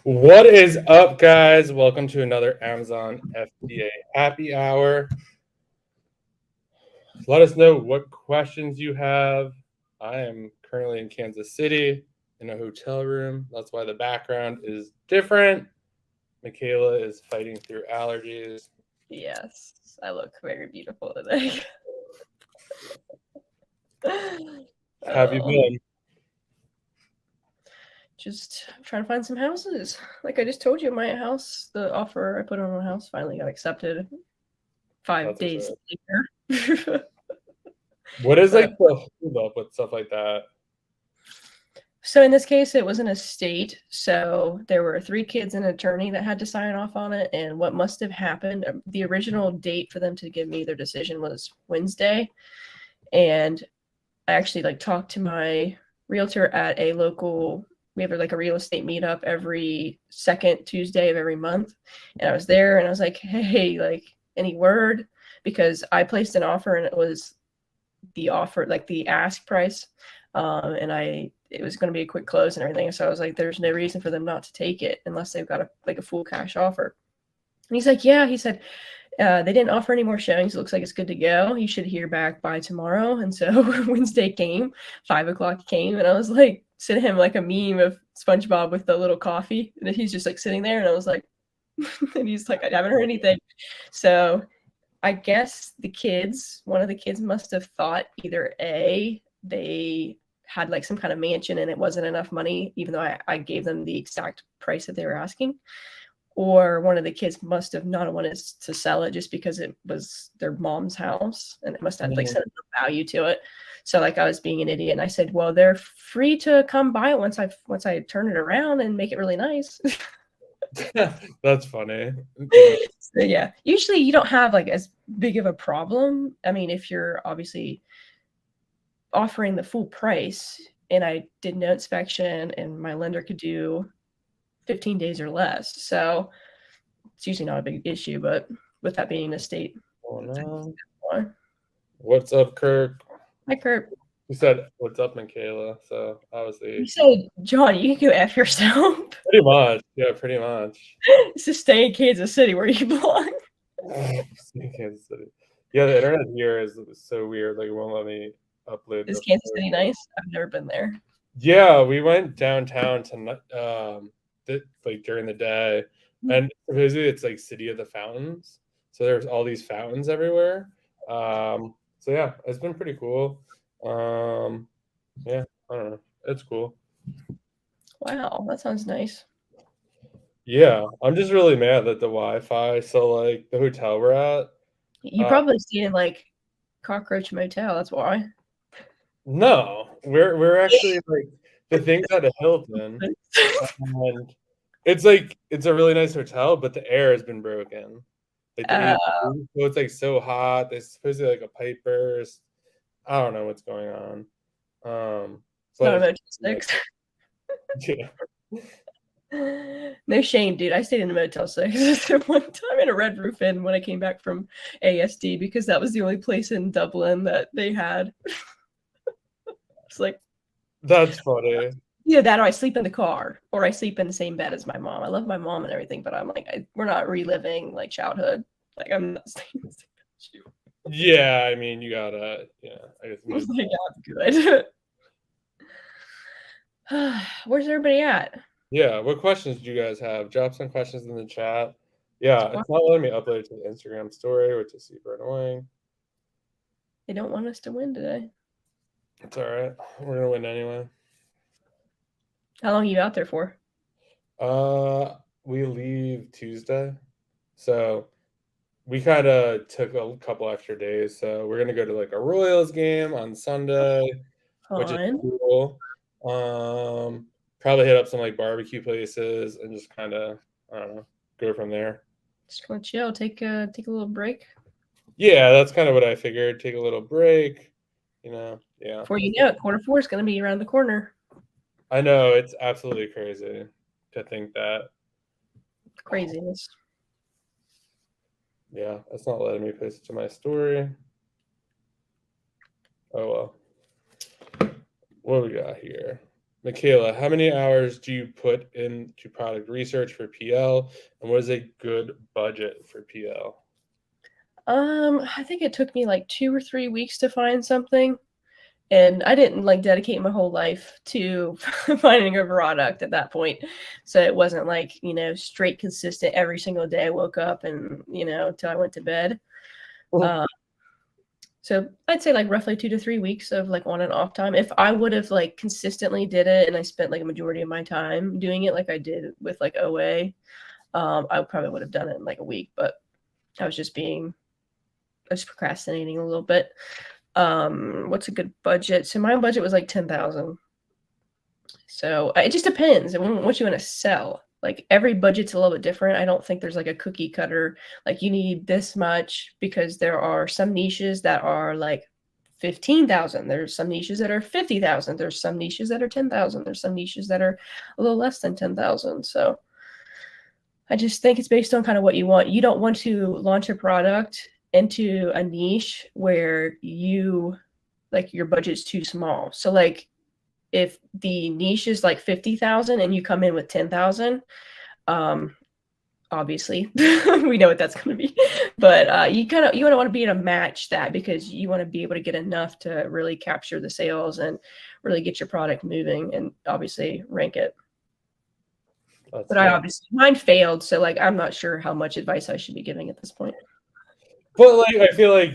What is up, guys? Welcome to another Amazon FBA Happy Hour. Let us know what questions you have. I am currently in Kansas City in a hotel room. That's why the background is different. Michaela is fighting through allergies. Yes, I look very beautiful today. Have you been? Just trying to find some houses. Like I just told you, my house, the offer I put on a house finally got accepted 5 That's days exciting. later. What is But, like the hold up with stuff like that? so in this case, it was an estate. So there were 3 kids and an attorney that had to sign off on it. And what must have happened, the original date for them to give me their decision was Wednesday. And I actually talked to my realtor at a local, we have a real estate meetup every second Tuesday of every month. And I was there and I was like, hey, any word? Because I placed an offer and it was the offer, the ask price. And it was going to be a quick close and everything. So I was like, there's no reason for them not to take it unless they've got a full cash offer. And he's like, yeah, he said, they didn't offer any more showings. It looks like it's good to go. You should hear back by tomorrow. And so Wednesday came, 5 o'clock came, and I was like, sent him like a meme of SpongeBob with the little coffee. And he's just like sitting there, and I was like, and he's like, I haven't heard anything. So I guess one of the kids must have thought either A, they had like some kind of mansion and it wasn't enough money, even though I gave them the exact price that they were asking. Or one of the kids must have not wanted to sell it just because it was their mom's house and it must have sentimental value to it. So I was being an idiot and I said, well, they're free to come buy it once I turn it around and make it really nice. That's funny. So, yeah, usually you don't have as big of a problem. I mean, if you're obviously offering the full price and I did no inspection and my lender could do 15 days or less. So it's usually not a big issue, but with that being the state. Oh, no. What's up, Kirk? Hi, Kurt. You said, what's up, Michaela? So, obviously. You said, John, you can go F yourself. Pretty much. Yeah, pretty much. Just stay in Kansas City where you belong. Kansas City. Yeah, the internet here is so weird. Like, it won't let me upload. Is Kansas City nice? I've never been there. Yeah, we went downtown to during the day, and supposedly it's like City of the Fountains. So there's all these fountains everywhere. So yeah, it's been pretty cool. Yeah, I don't know. It's cool. Wow, that sounds nice. Yeah, I'm just really mad that the Wi-Fi. So like the hotel we're at. You probably stayed in Cockroach Motel. That's why. No, we're actually like the thing's at a Hilton, and it's a really nice hotel, but the air has been broken. Like the AC, so it's like so hot. There's supposedly like a pipe burst. I don't know what's going on. It's not a Motel 6. Yeah. No shame, dude. I stayed in a Motel 6 one time in a Red Roof Inn when I came back from ASD because that was the only place in Dublin that they had. It's like, that's funny. Yeah, that or I sleep in the car or I sleep in the same bed as my mom. I love my mom and everything, but I'm like, we're not reliving childhood. Like I'm not staying in the same bed as you. Yeah, I mean, you gotta, yeah. I guess good. Where's everybody at? Yeah, what questions do you guys have? Drop some questions in the chat. Yeah, it's not letting me upload it to the Instagram story, which is super annoying. They don't want us to win today. It's all right. We're gonna win anyway. How long are you out there for? We leave Tuesday, so we kind of took a couple extra days. So we're gonna go to like a Royals game on Sunday, which is cool. Probably hit up some like barbecue places and just kind of, I don't know, go from there. Just gonna chill, take a little break. Yeah, that's kind of what I figured. Take a little break, yeah. Before you know it, Q4 is gonna be around the corner. I know, it's absolutely crazy to think that. Craziness. Yeah, it's not letting me post it to my story. Oh well. What do we got here? Michaela, how many hours do you put into product research for PL, and what is a good budget for PL? I think it took me like 2 or 3 weeks to find something, and I didn't like dedicate my whole life to finding a product at that point. So it wasn't like, straight consistent every single day I woke up and, till I went to bed. Uh, so I'd say like roughly 2 to 3 weeks of like on and off time. If I would have like consistently did it and I spent like a majority of my time doing it like I did with like OA, I probably would have done it in like a week, but I was procrastinating a little bit. What's a good budget? So my budget was like 10,000. So it just depends on what you want to sell. Like every budget's a little bit different. I don't think there's like a cookie cutter, like you need this much, because there are some niches that are like 15,000. There's some niches that are 50,000. There's some niches that are 10,000. There's some niches that are a little less than 10,000. So I just think it's based on kind of what you want. You don't want to launch a product into a niche where your budget's too small. So like if the niche is like 50,000 and you come in with 10,000, obviously we know what that's going to be, but you don't want to be able to match that, because you want to be able to get enough to really capture the sales and really get your product moving and obviously rank it. But mine failed, so like I'm not sure how much advice I should be giving at this point. But like I feel like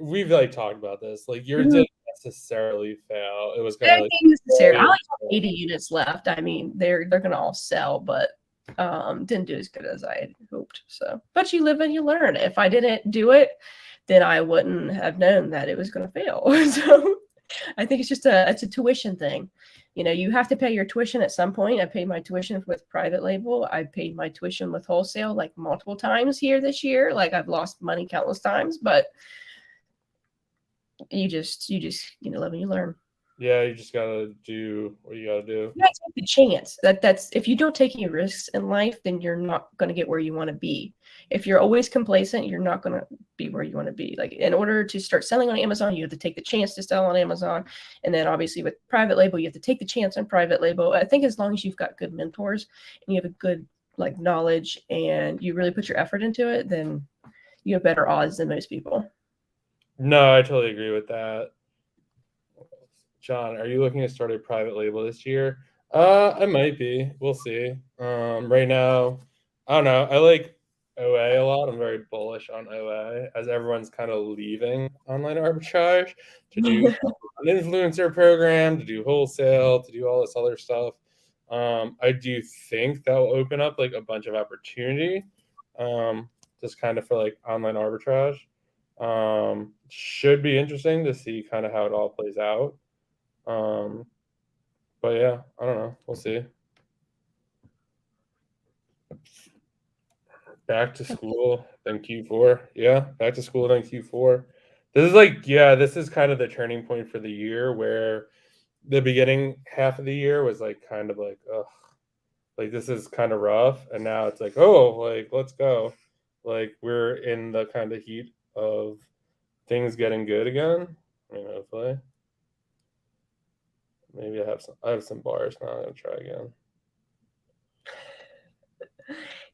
we've like talked about this. Like yours didn't necessarily fail. It was kind of like necessary. I only have 80 units left. I mean, they're gonna all sell, but didn't do as good as I had hoped. So, but you live and you learn. If I didn't do it, then I wouldn't have known that it was gonna fail. So I think it's just it's a tuition thing. You have to pay your tuition at some point. I paid my tuition with private label. I paid my tuition with wholesale like multiple times here this year. Like I've lost money countless times, but you just live and you learn. Yeah, you just gotta do what you gotta do. You gotta take the chance. That's if you don't take any risks in life, then you're not gonna get where you want to be. If you're always complacent, you're not gonna be where you want to be. Like in order to start selling on Amazon, you have to take the chance to sell on Amazon, and then obviously with private label, you have to take the chance on private label. I think as long as you've got good mentors and you have a good like knowledge and you really put your effort into it, then you have better odds than most people. No, I totally agree with that. John, are you looking to start a private label this year? I might be. We'll see. Right now, I don't know. I like OA a lot. I'm very bullish on OA, as everyone's kind of leaving online arbitrage to do an influencer program, to do wholesale, to do all this other stuff. I do think that will open up like a bunch of opportunity, just kind of for like online arbitrage. Should be interesting to see kind of how it all plays out. But yeah, I don't know. We'll see. Back to school, then Q4. Yeah, back to school, then Q4. This is kind of the turning point for the year, where the beginning half of the year was like kind of like, ugh, like this is kind of rough. And now it's like, oh, like, let's go. Like we're in the kind of heat of things getting good again. I mean, hopefully. Maybe I have some bars now. I'm gonna try again.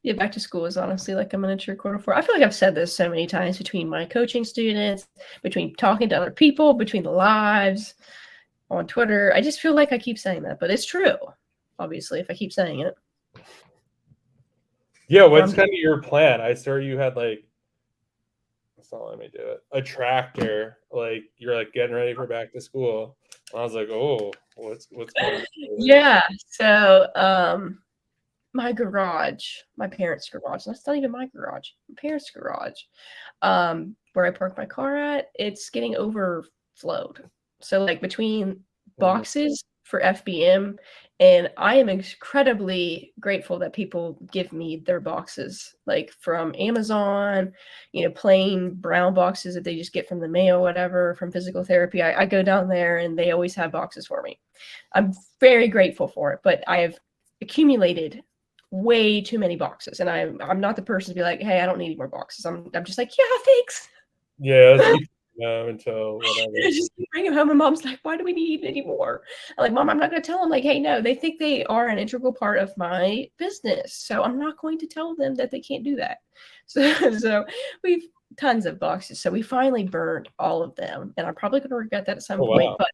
Yeah, back to school is honestly like a miniature quarter four. I feel like I've said this so many times, between my coaching students, between talking to other people, between the lives on Twitter. I just feel like I keep saying that, but it's true. Obviously, if I keep saying it. Yeah, what's kind of your plan? I saw you had like, it's not letting me do it, a tractor. Like you're like getting ready for back to school. And I was like, oh, what's going on? Yeah. So my garage, my parents' garage. That's not even my garage. My parents' garage. Where I park my car at, it's getting overflowed. So like between boxes for FBM, and I am incredibly grateful that people give me their boxes, like from Amazon, plain brown boxes that they just get from the mail, whatever, from physical therapy. I go down there and they always have boxes for me. I'm very grateful for it, but I have accumulated way too many boxes, and I'm not the person to be like, hey, I don't need any more boxes. I'm just like, yeah, thanks. Yeah, know until whatever. I just bring him home, and Mom's like, "Why do we need any more?" I'm like, "Mom, I'm not going to tell them." Like, "Hey, no, they think they are an integral part of my business, so I'm not going to tell them that they can't do that." So we've tons of boxes. So we finally burned all of them, and I'm probably going to regret that at some point. Wow. But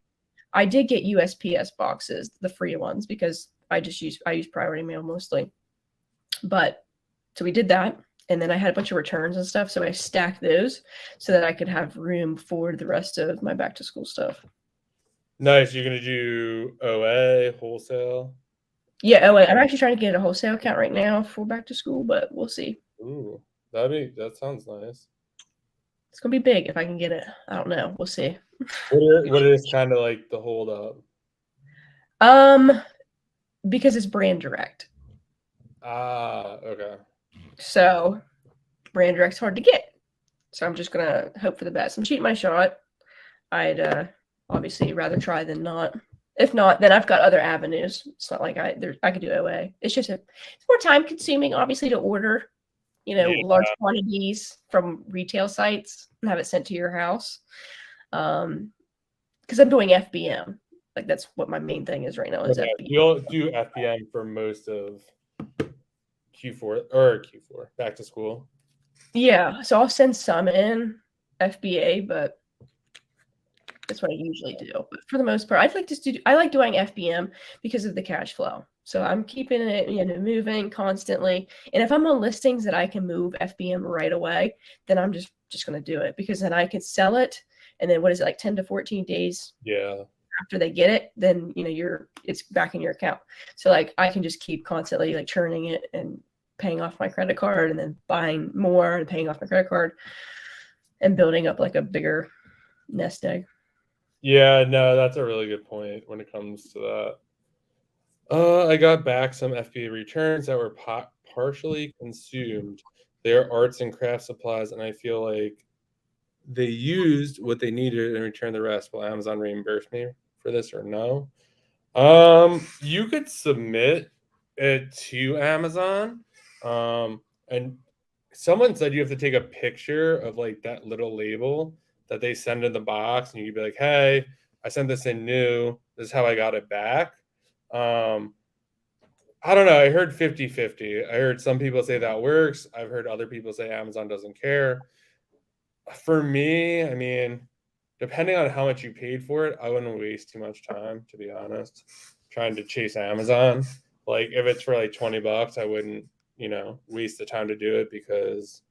I did get USPS boxes, the free ones, because I use priority mail mostly. But so we did that. And then I had a bunch of returns and stuff. So I stacked those so that I could have room for the rest of my back to school stuff. Nice. You're going to do OA, wholesale? Yeah. Oh, wait, I'm actually trying to get a wholesale account right now for back to school, but we'll see. Ooh, that sounds nice. It's going to be big if I can get it. I don't know. We'll see. What is kind of like the hold up? Because it's brand direct. Okay. So brand direct's hard to get. So I'm just going to hope for the best. I'm shooting my shot. I'd obviously rather try than not. If not, then I've got other avenues. It's not like I could do OA. It's just it's more time consuming, obviously, to order, large quantities from retail sites and have it sent to your house. Because I'm doing FBM. Like that's what my main thing is right now is FBM. You'll do FBM for most of Q4 back to school. Yeah, so I'll send some in FBA, but that's what I usually do. But for the most part, I like doing FBM because of the cash flow. So I'm keeping it, moving constantly. And if I'm on listings that I can move FBM right away, then I'm just going to do it because then I can sell it. And then what is it, like 10 to 14 days? Yeah. After they get it, then it's back in your account. So like I can just keep constantly like churning it and paying off my credit card and then buying more and paying off my credit card and building up like a bigger nest egg. Yeah, no, that's a really good point when it comes to that. I got back some FBA returns that were partially consumed. They're arts and craft supplies, and I feel like they used what they needed and returned the rest. Will Amazon reimburse me for this or no? You could submit it to Amazon. And someone said you have to take a picture of like that little label that they send in the box, and you could be like, "Hey, I sent this in new. This is how I got it back." I don't know. I heard 50-50. I heard some people say that works. I've heard other people say Amazon doesn't care. For me, I mean, depending on how much you paid for it, I wouldn't waste too much time, to be honest, trying to chase Amazon. Like if it's for like $20, I wouldn't, waste the time to do it because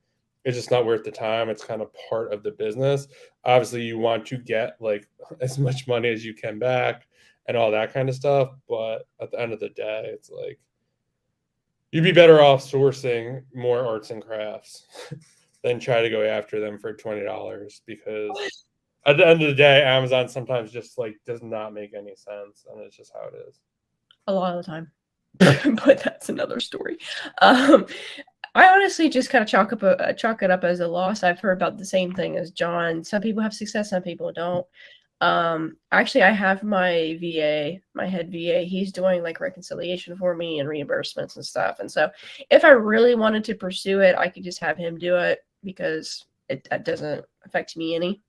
it's just not worth the time. It's kind of part of the business. Obviously, you want to get like as much money as you can back and all that kind of stuff. But at the end of the day, it's like you'd be better off sourcing more arts and crafts than try to go after them for $20 because at the end of the day, Amazon sometimes just like does not make any sense, and it's just how it is. A lot of the time. But that's another story. I honestly just kind of chalk it up as a loss. I've heard about the same thing as John. Some people have success, some people don't. Actually, I have my VA, my head VA. He's doing like reconciliation for me and reimbursements and stuff. And so, if I really wanted to pursue it, I could just have him do it because it doesn't affect me any.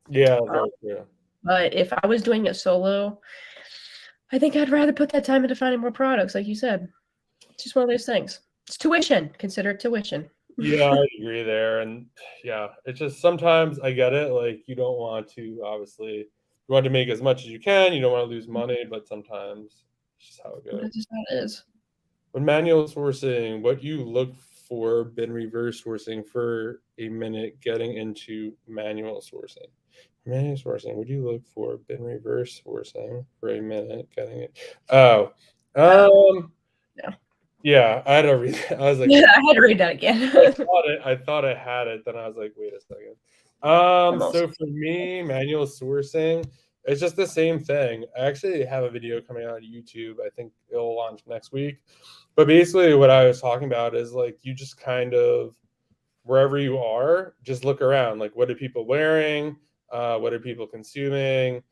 Yeah, very true. But if I was doing it solo, I think I'd rather put that time into finding more products, like you said. It's just one of those things. It's tuition. Consider it tuition. Yeah, I agree there. And yeah, it's just sometimes I get it. Like you don't want to obviously you want to make as much as you can. You don't want to lose money, but sometimes it's just how it goes. That's just how it is. When manual sourcing, what you look for, been reverse sourcing for a minute, getting into manual sourcing. Manual sourcing, what do you look for? Been reverse sourcing for a minute, getting it. Oh, Yeah. Yeah, I had to read it. I was like, Yeah, I had to read that again. I thought I had it. Then I was like, wait a second. So for me, manual sourcing, it's just the same thing. I actually have a video coming out on YouTube. I think it'll launch next week. But basically, what I was talking about is like you just kind of wherever you are, just look around. Like, what are people wearing? What are people consuming?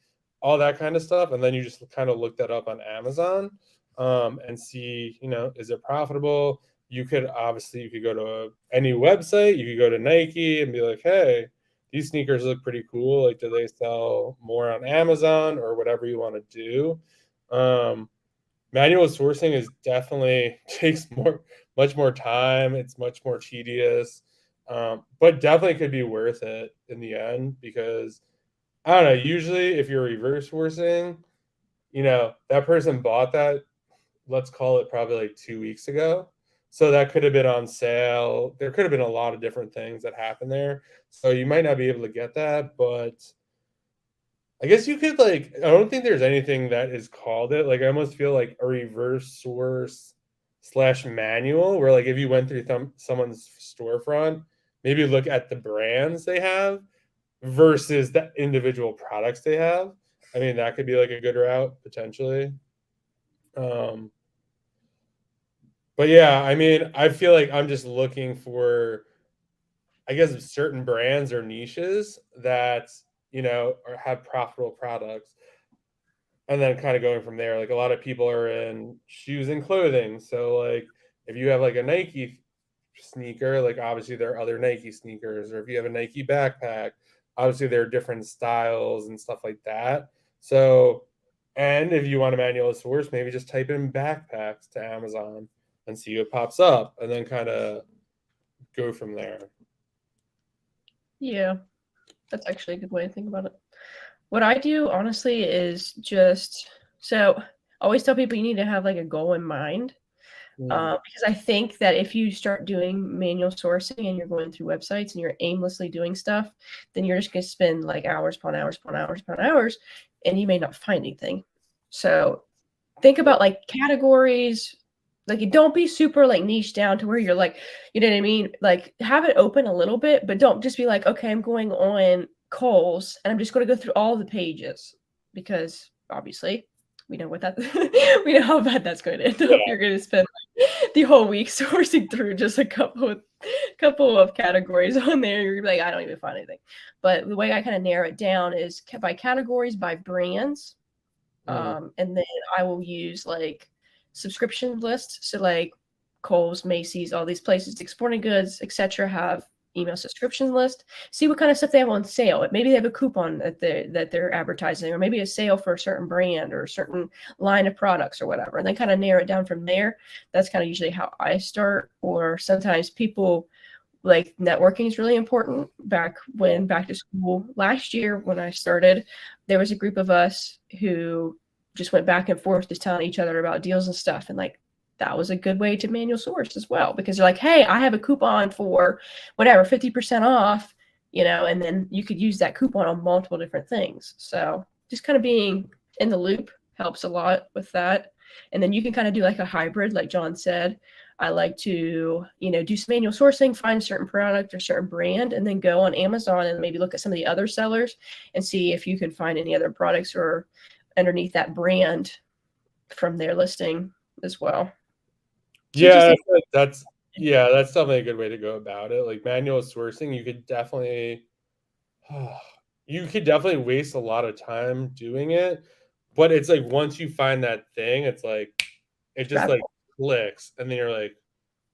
All that kind of stuff, and then you just kind of look that up on Amazon. And see, is it profitable? You could go to any website. You could go to Nike and be like, hey, these sneakers look pretty cool. Like, do they sell more on Amazon or whatever you want to do? Manual sourcing is definitely takes much more time. It's much more tedious, but definitely could be worth it in the end because I don't know. Usually, if you're reverse sourcing, that person bought that, let's call it probably like 2 weeks ago. So that could have been on sale. There could have been a lot of different things that happened there. So you might not be able to get that, but I guess you could I don't think there's anything that is called it. Like I almost feel like a reverse source slash manual where if you went through someone's storefront, maybe look at the brands they have versus the individual products they have. I mean, that could be a good route potentially. But yeah, I mean, I feel like I'm just looking for, I guess, certain brands or niches that, have profitable products. And then kind of going from there. A lot of people are in shoes and clothing. So if you have a Nike sneaker, obviously there are other Nike sneakers, or if you have a Nike backpack, obviously there are different styles and stuff like that. So, and if you want a manual source, maybe just type in backpacks to Amazon and see what pops up, and then kind of go from there. Yeah, that's actually a good way to think about it. What I do, honestly, is just so I always tell people you need to have a goal in mind. Because I think that if you start doing manual sourcing and you're going through websites and you're aimlessly doing stuff, then you're just going to spend hours upon hours upon hours upon hours, and you may not find anything. So think about categories. Don't be super niche down to where you're you know what I mean? Have it open a little bit, but don't just be okay, I'm going on Kohl's and I'm just going to go through all the pages, because obviously we know what that we know how bad that's going to end up. You're going to spend the whole week sourcing through just a couple of categories on there. You're gonna be I don't even find anything. But the way I kind of narrow it down is by categories, by brands. And then I will use subscription lists. So Kohl's, Macy's, all these places, Sporting Goods, etc., have email subscription list. See what kind of stuff they have on sale. Maybe they have a coupon that they're advertising, or maybe a sale for a certain brand or a certain line of products or whatever. And then kind of narrow it down from there. That's kind of usually how I start. Or sometimes people networking is really important. Back to school last year when I started, there was a group of us who just went back and forth just telling each other about deals and stuff. And that was a good way to manual source as well, because they're hey, I have a coupon for whatever, 50% off, and then you could use that coupon on multiple different things. So just kind of being in the loop helps a lot with that. And then you can kind of do a hybrid, like John said. I like to, do some manual sourcing, find a certain product or certain brand, and then go on Amazon and maybe look at some of the other sellers and see if you can find any other products or underneath that brand from their listing as well. Yeah, that's definitely a good way to go about it. Manual sourcing, you could definitely waste a lot of time doing it, but it's once you find that thing, it's it just clicks, and then you're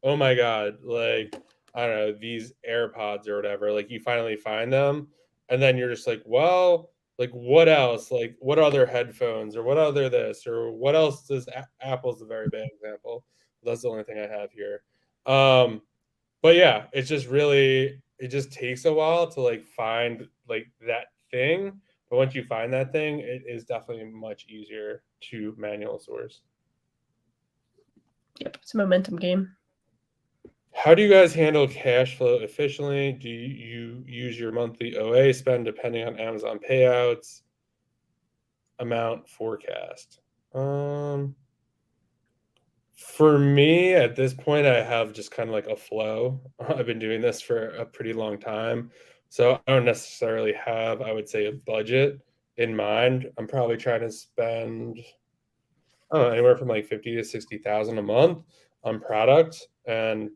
oh my god, I don't know, these AirPods or whatever, you finally find them, and then you're just well, what else? What other headphones, or what other this, or what else does Apple's a very bad example. That's the only thing I have here. But yeah, it's just really, it just takes a while to find that thing. But once you find that thing, it is definitely much easier to manual source. Yep, it's a momentum game. How do you guys handle cash flow efficiently? Do you use your monthly OA spend depending on Amazon payouts? Amount forecast? For me, at this point, I have just kind of a flow. I've been doing this for a pretty long time. So I don't necessarily have, I would say, a budget in mind. I'm probably trying to spend, I don't know, anywhere from 50 to 60,000 a month on product. And,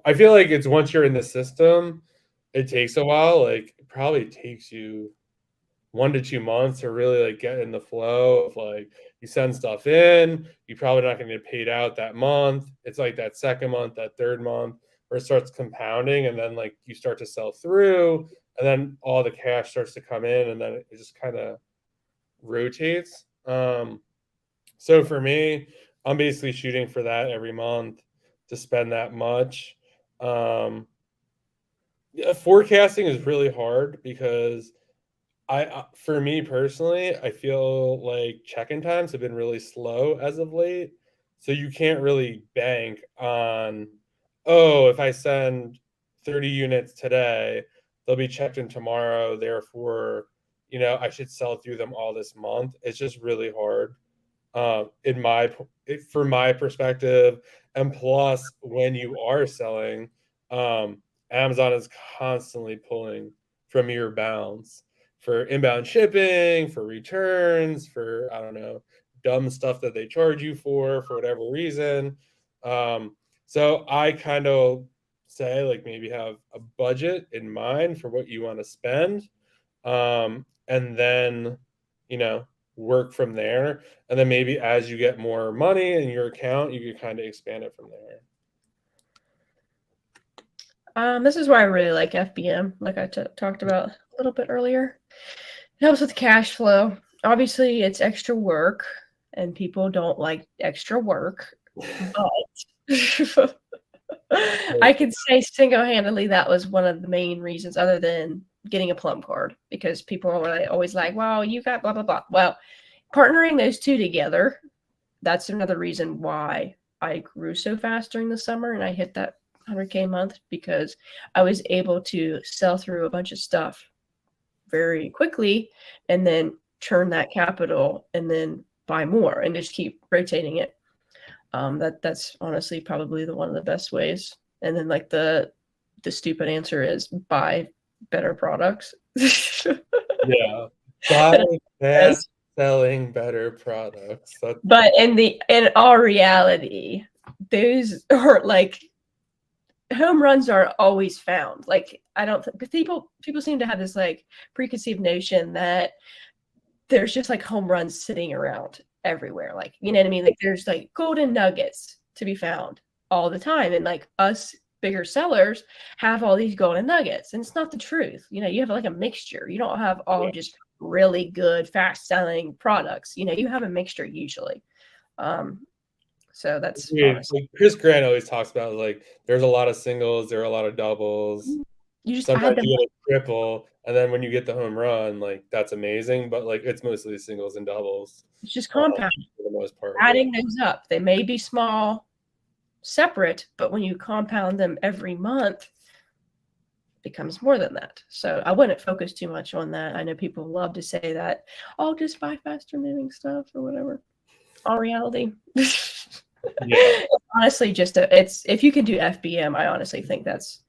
I feel like it's, once you're in the system, it takes a while. It probably takes you 1 to 2 months to really get in the flow of you send stuff in, you're probably not going to get paid out that month. It's that second month, that third month, where it starts compounding, and then you start to sell through, and then all the cash starts to come in, and then it just kind of rotates. So for me, I'm basically shooting for that every month to spend that much. Forecasting is really hard because for me personally, I feel like check-in times have been really slow as of late. So you can't really bank on, oh, if I send 30 units today, they'll be checked in tomorrow. Therefore, I should sell through them all this month. It's just really hard in from my perspective. And plus, when you are selling, Amazon is constantly pulling from your bounds for inbound shipping, for returns, for I don't know, dumb stuff that they charge you for whatever reason. So I kind of say like maybe have a budget in mind for what you want to spend, and then work from there. And then maybe as you get more money in your account, you can kind of expand it from there. This is why I really like FBM, like I talked about a little bit earlier. It helps with cash flow. Obviously, it's extra work, and people don't like extra work, but I could say single-handedly that was one of the main reasons, other than getting a plum card, because people are always like, well, you got blah, blah, blah. Well, partnering those two together, that's another reason why I grew so fast during the summer and I hit that 100K a month, because I was able to sell through a bunch of stuff very quickly and then turn that capital and then buy more and just keep rotating it. That's honestly probably one of the best ways. And then like the stupid answer is buy better products. Yeah, buy fast selling better products. But in all reality, those are like home runs are always found. Like I don't think people seem to have this like preconceived notion that there's just like home runs sitting around everywhere. Like, you know what I mean? Like there's like golden nuggets to be found all the time. And like us bigger sellers have all these golden nuggets. And it's not the truth. You have like a mixture. You don't have all just really good, fast selling products. You have a mixture usually. So that's honestly. Like Chris Grant always talks about like there's a lot of singles, there are a lot of doubles. You just Sometimes add them. you get a triple, and then when you get the home run, like that's amazing. But like it's mostly singles and doubles. It's just compound. For the most part. Adding those up. They may be small, separate, but when you compound them every month, it becomes more than that. So I wouldn't focus too much on that. I know people love to say that, oh, just buy faster moving stuff or whatever. All reality. Yeah. Honestly, it's if you can do FBM, I honestly think that's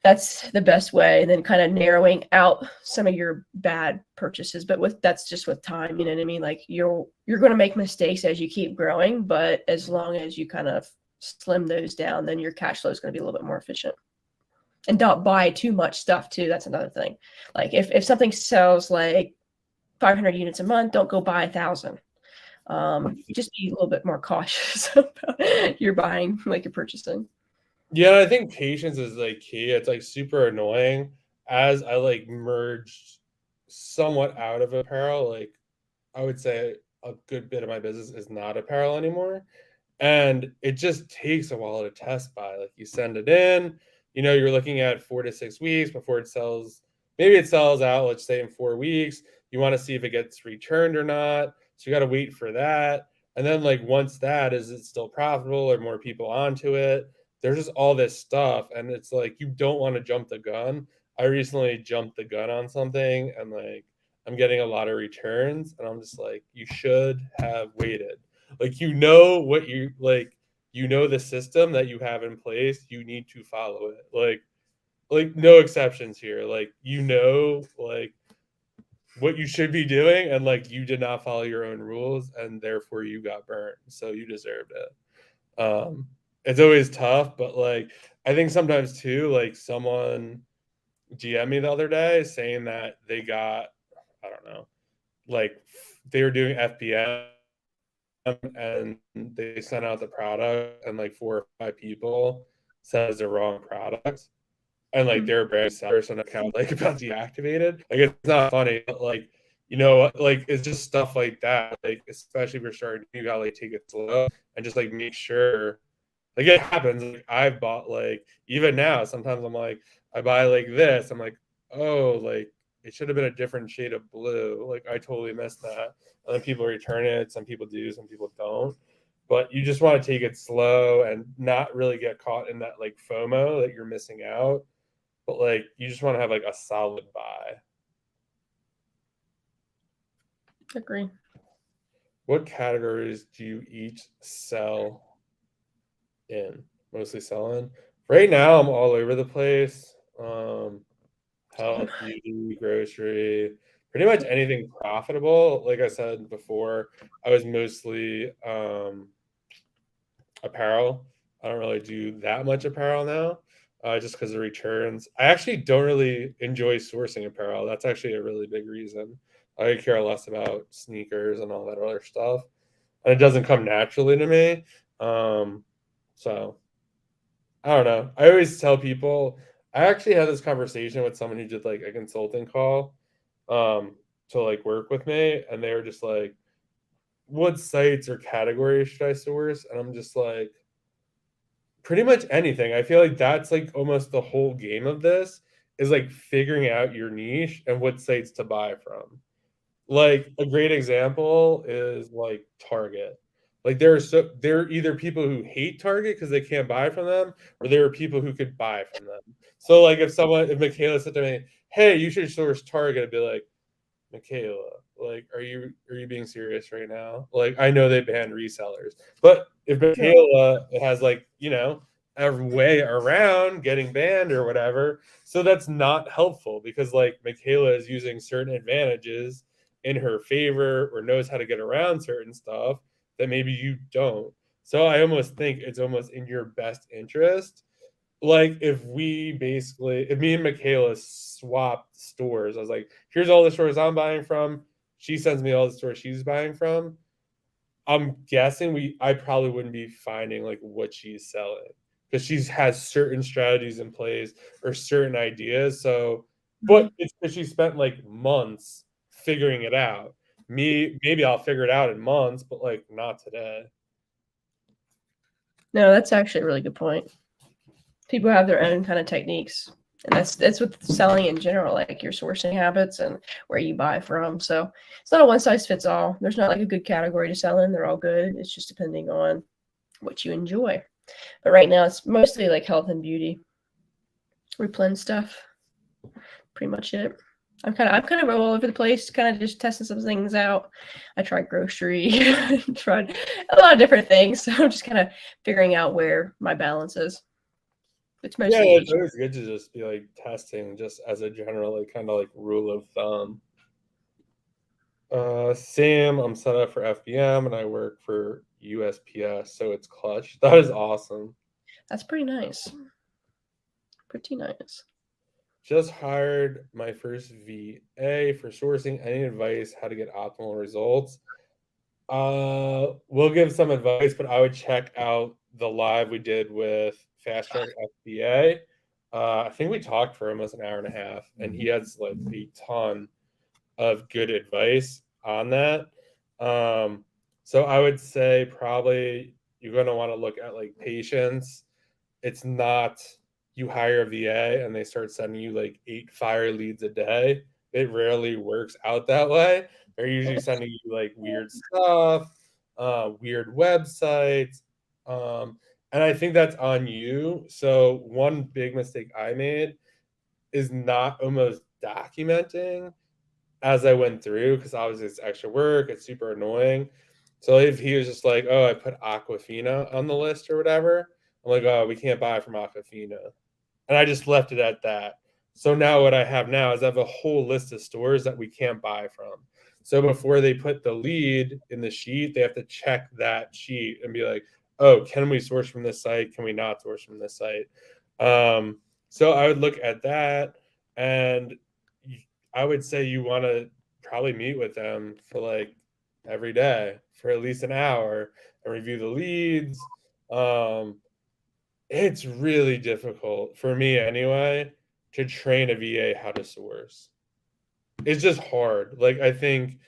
the best way. And then kind of narrowing out some of your bad purchases, but that's just with time. You know what I mean? Like you're going to make mistakes as you keep growing, but as long as you kind of slim those down, then your cash flow is going to be a little bit more efficient. And don't buy too much stuff too. That's another thing. Like if something sells like 500 units a month, don't go buy 1,000. Just be a little bit more cautious about your buying, like you're purchasing. Yeah, I think patience is like key. It's like super annoying as I like merged somewhat out of apparel. Like I would say a good bit of my business is not apparel anymore. And it just takes a while to test by. Like you send it in, you're looking at 4 to 6 weeks before it sells. Maybe it sells out, let's say in 4 weeks. You want to see if it gets returned or not. So you got to wait for that. And then like once that, is it still profitable or more people onto it? There's just all this stuff. And it's like you don't want to jump the gun. I recently jumped the gun on something and like I'm getting a lot of returns. And I'm just like, you should have waited. Like what you like, the system that you have in place, you need to follow it. Like no exceptions here. Like like what you should be doing, and like you did not follow your own rules, and therefore you got burned. So you deserved it. It's always tough, but like I think sometimes too, like someone GM me the other day saying that they got, I don't know, like they were doing FBM and they sent out the product and like 4 or 5 people says the wrong product. and like their brand sellers on account like about deactivated. Like it's not funny, but like you know, like it's just stuff like that. Like especially if you're starting, you gotta like take it slow and just like make sure. Like it happens. Like I've bought like even now. Sometimes I'm like I buy like this. I'm like oh like it should have been a different shade of blue. Like I totally missed that. And then people return it. Some people do. Some people don't. But you just want to take it slow and not really get caught in that like FOMO that you're missing out. But like you just want to have like a solid buy. Agree. What categories do you each sell in? Mostly selling. Right now, I'm all over the place. Health, beauty, grocery, pretty much anything profitable. Like I said before, I was mostly apparel. I don't really do that much apparel now, just because of returns. I actually don't really enjoy sourcing apparel. That's actually a really big reason. I care less about sneakers and all that other stuff, and it doesn't come naturally to me. So I don't know. I always tell people. I actually had this conversation with someone who did like a consulting call, to like work with me, and they were just like, "What sites or categories should I source?" And I'm just like, pretty much anything. I feel like that's like almost the whole game of this is like figuring out your niche and what sites to buy from. Like a great example is like Target. Like there are either people who hate Target because they can't buy from them, or there are people who could buy from them. So like if Michaela said to me, "Hey, you should source Target," I'd be like, Michaela, like, are you being serious right now? Like, I know they banned resellers, but if Michaela has like, you know, a way around getting banned or whatever, so that's not helpful because like Michaela is using certain advantages in her favor or knows how to get around certain stuff that maybe you don't. So I almost think it's almost in your best interest like if me and Michaela swapped stores, I was like, here's all the stores I'm buying from. She sends me all the stores she's buying from. I'm guessing I probably wouldn't be finding like what she's selling because she has certain strategies in place or certain ideas. So, but it's because she spent like months figuring it out. Me, maybe I'll figure it out in months, but like not today. No, that's actually a really good point. People have their own kind of techniques, and that's with selling in general, like your sourcing habits and where you buy from. So it's not a one size fits all. There's not like a good category to sell in. They're all good. It's just depending on what you enjoy. But right now, it's mostly like health and beauty, replenish stuff. Pretty much it. I'm kind of all over the place, kind of just testing some things out. I tried grocery, tried a lot of different things. So I'm just kind of figuring out where my balance is. It's mostly It's always good to just be like testing, just as a general like kind of like rule of thumb. Sam, I'm set up for FBM and I work for USPS, so it's clutch. That is awesome. That's pretty nice. Pretty nice. Just hired my first VA for sourcing. Any advice how to get optimal results? We'll give some advice, but I would check out the live we did with Fast Track FBA. I think we talked for almost an hour and a half, and he has like a ton of good advice on that. So I would say probably you're going to want to look at like patience. It's not you hire a VA and they start sending you like 8 fire leads a day. It rarely works out that way. They're usually sending you like weird stuff, weird websites. And I think that's on you. So one big mistake I made is not almost documenting as I went through because obviously it's extra work, it's super annoying. So if he was just like, "Oh, I put Aquafina on the list or whatever," I'm like, "Oh, we can't buy from Aquafina," and I just left it at that. So now what I have now is I have a whole list of stores that we can't buy from. So before they put the lead in the sheet, they have to check that sheet and be like, "Oh, can we source from this site? Can we not source from this site?" So I would look at that and I would say you want to probably meet with them for like every day for at least an hour and review the leads. It's really difficult for me anyway to train a VA how to source. It's just hard. Like, I think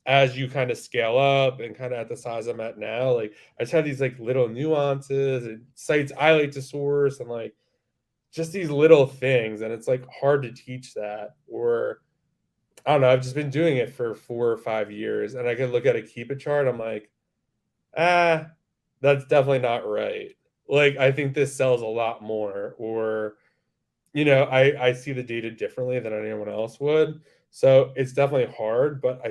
as you kind of scale up and kind of at the size I'm at now, like I just have these like little nuances and sites I like to source and like just these little things. And it's like hard to teach that. Or I don't know, I've just been doing it for 4 or 5 years and I can look at a keep it chart. I'm like, that's definitely not right. Like, I think this sells a lot more. Or, I see the data differently than anyone else would. So it's definitely hard, but I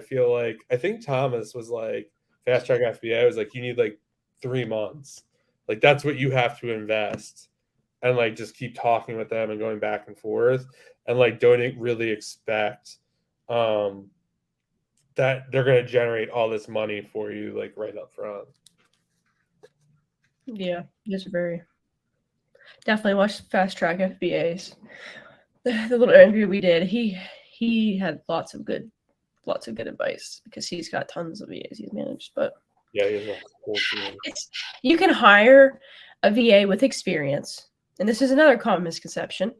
think Thomas was like, Fast Track FBA was like, you need like 3 months. Like, that's what you have to invest. And like, just keep talking with them and going back and forth. And like, don't really expect that they're going to generate all this money for you, like right up front. Yeah, it's very. Definitely watch Fast Track FBAs. The little interview we did, he had lots of good advice because he's got tons of VAs he's managed. But yeah, he has a whole team. You can hire a VA with experience, and this is another common misconception.